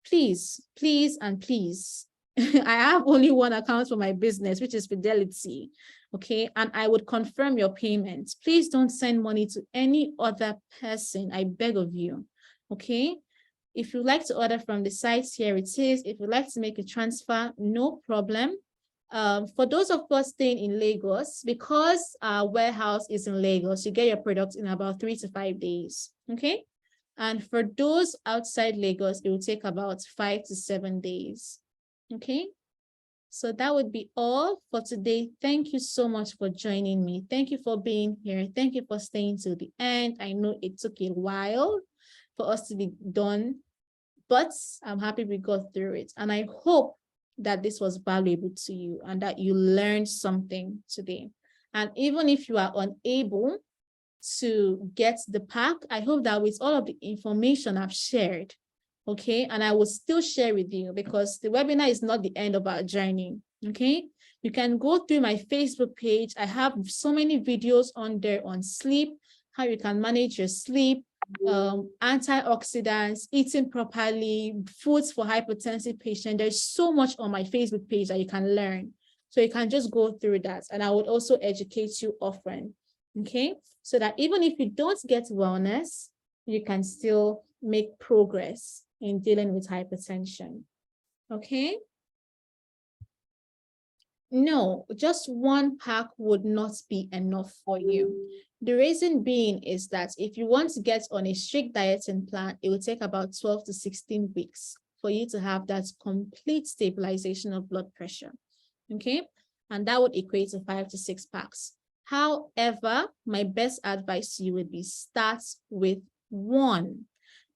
Please, please, and please. I have only one account for my business, which is Fidelity. Okay, and I would confirm your payments. Please don't send money to any other person. I beg of you. Okay, if you like to order from the sites, here it is. If you'd like to make a transfer, no problem. For those of us staying in Lagos, because our warehouse is in Lagos, you get your product in about 3 to 5 days. Okay, and for those outside Lagos, it will take about 5 to 7 days. Okay, so that would be all for today. Thank you so much for joining me. Thank you for being here. Thank you for staying till the end. I know it took a while for us to be done, but I'm happy we got through it. And I hope that this was valuable to you and that you learned something today. And even if you are unable to get the pack, I hope that with all of the information I've shared, okay, and I will still share with you, because the webinar is not the end of our journey. Okay, you can go through my Facebook page. I have so many videos on there on sleep, how you can manage your sleep, antioxidants, eating properly, foods for hypertensive patients. There's so much on my Facebook page that you can learn. So you can just go through that, and I would also educate you often. Okay, so that even if you don't get wellness, you can still make progress in dealing with hypertension. Okay. No, just one pack would not be enough for you. The reason being is that if you want to get on a strict dieting plan, it will take about 12 to 16 weeks for you to have that complete stabilization of blood pressure. Okay, and that would equate to 5 to 6 packs. However, my best advice to you would be start with one.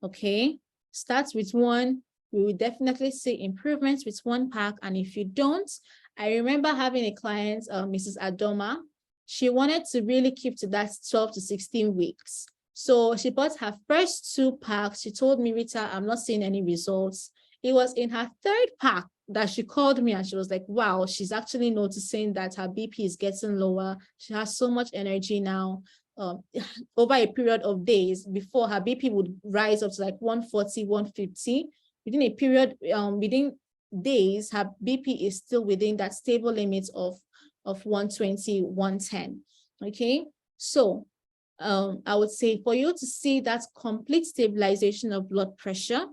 Okay, start with one. We will definitely see improvements with one pack. And if you don't, I remember having a client, Mrs. Adoma. She wanted to really keep to that 12 to 16 weeks. So she bought her first 2 packs. She told me, Rita, I'm not seeing any results. It was in her 3rd pack that she called me and she was like, wow, she's actually noticing that her BP is getting lower. She has so much energy now. Over a period of days, before, her BP would rise up to like 140, 150. Within a period, within days, her BP is still within that stable limit of 120, 110. Okay, so I would say for you to see that complete stabilization of blood pressure,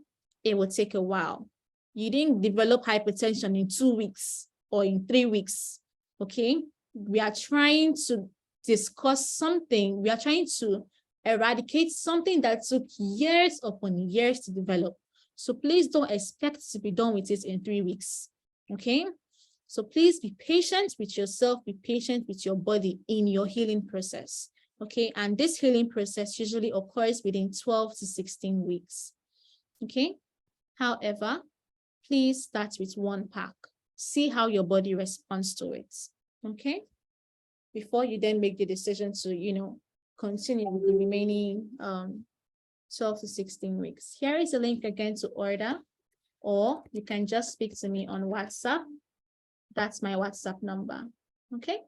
it will take a while. You didn't develop hypertension in 2 weeks or in 3 weeks. Okay, we are trying to discuss something. We are trying to eradicate something that took years upon years to develop. So please don't expect to be done with it in 3 weeks. Okay, so please be patient with yourself, be patient with your body in your healing process. Okay, and this healing process usually occurs within 12 to 16 weeks. Okay, however, please start with 1 pack. See how your body responds to it. Okay, before you then make the decision to, continue with the remaining 12 to 16 weeks. Here is a link again to order, or you can just speak to me on WhatsApp. That's my WhatsApp number. Okay.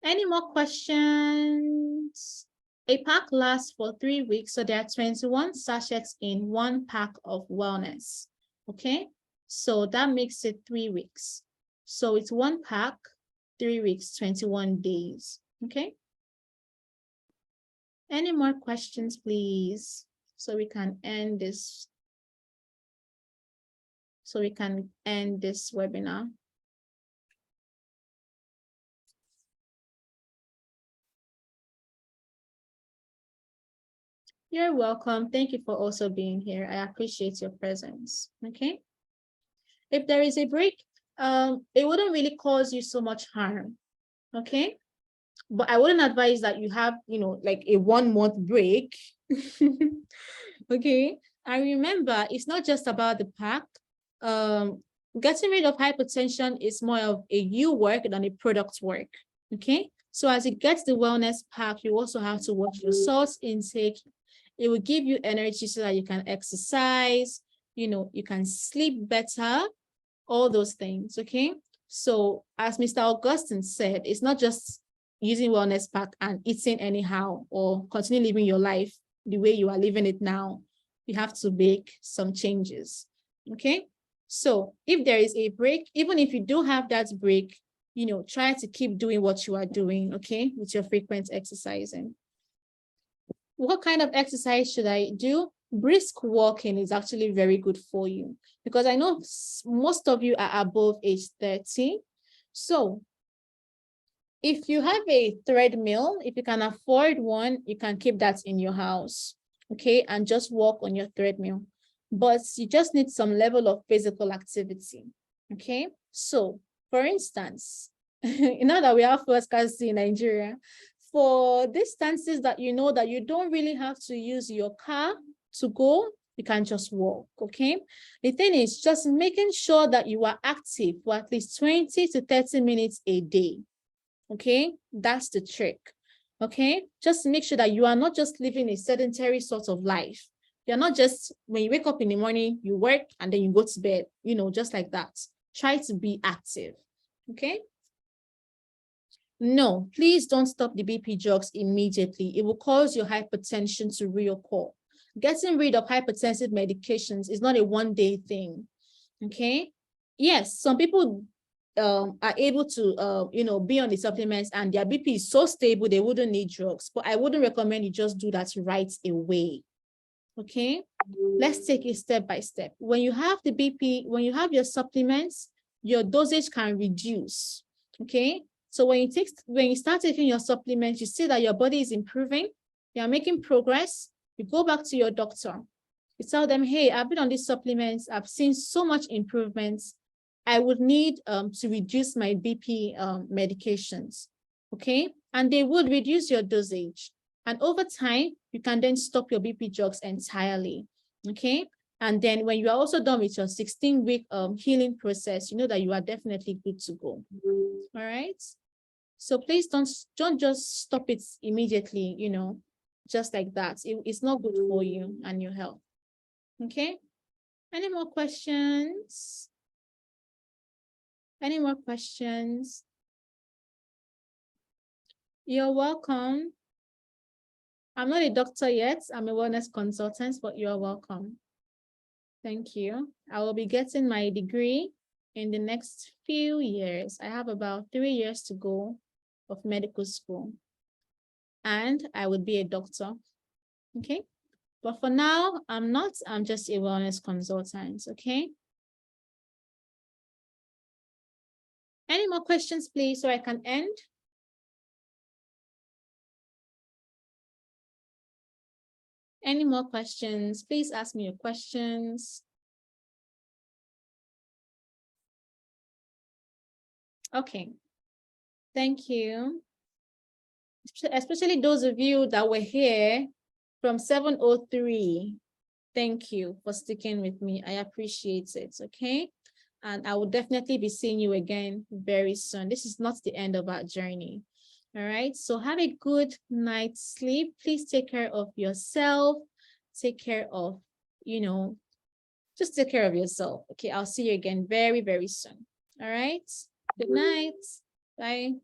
Any more questions? A pack lasts for 3 weeks, so there are 21 sachets in 1 pack of wellness. Okay, so that makes it 3 weeks. So it's 1 pack, 3 weeks, 21 days. Okay. Any more questions, please? So we can end this. So we can end this webinar. You're welcome. Thank you for also being here. I appreciate your presence. Okay. If there is a break, it wouldn't really cause you so much harm. Okay. But I wouldn't advise that you have, like a 1 month break. Okay. And remember, it's not just about the pack. Getting rid of hypertension is more of a you work than a product work. Okay. So as it gets the wellness pack, you also have to watch your salt intake. It will give you energy so that you can exercise, you can sleep better, all those things. Okay. So as Mr. Augustine said, it's not just using wellness pack and eating anyhow or continue living your life the way you are living it now. You have to make some changes. Okay. So if there is a break, even if you do have that break, try to keep doing what you are doing, okay, with your frequent exercising. What kind of exercise should I do? Brisk walking is actually very good for you because I know most of you are above age 30. So if you have a treadmill, if you can afford one, you can keep that in your house, okay, and just walk on your treadmill. But you just need some level of physical activity, okay? So, for instance, now that we have first class in Nigeria, for distances that you know that you don't really have to use your car to go, you can just walk, okay? The thing is just making sure that you are active for at least 20 to 30 minutes a day, okay? That's the trick, okay? Just make sure that you are not just living a sedentary sort of life. You're not just, when you wake up in the morning, you work and then you go to bed, just like that. Try to be active, okay? No, please don't stop the BP drugs immediately. It will cause your hypertension to reoccur. Getting rid of hypertensive medications is not a one-day thing, okay? Yes, some people are able to, be on the supplements and their BP is so stable, they wouldn't need drugs. But I wouldn't recommend you just do that right away, okay? Let's take it step by step. When you have the BP, when you have your supplements, your dosage can reduce, okay? So when you start taking your supplements, you see that your body is improving, you are making progress, you go back to your doctor. You tell them, hey, I've been on these supplements, I've seen so much improvements. I would need to reduce my BP medications, okay? And they would reduce your dosage. And over time, you can then stop your BP drugs entirely, okay? And then when you are also done with your 16-week healing process, you know that you are definitely good to go, all right? So please don't just stop it immediately, just like that. It's not good for you and your health. Okay. Any more questions? Any more questions? You're welcome. I'm not a doctor yet. I'm a wellness consultant, but you're welcome. Thank you. I will be getting my degree in the next few years. I have about 3 years to go of medical school, and I would be a doctor. Okay. But for now, I'm not. I'm just a wellness consultant. Okay. Any more questions, please, so I can end? Any more questions? Please ask me your questions. Okay. Thank you. Especially those of you that were here from 7:03. Thank you for sticking with me. I appreciate it. Okay. And I will definitely be seeing you again very soon. This is not the end of our journey. All right. So have a good night's sleep. Please take care of yourself. Take care of, just take care of yourself. Okay. I'll see you again very, very soon. All right. Good night. Bye.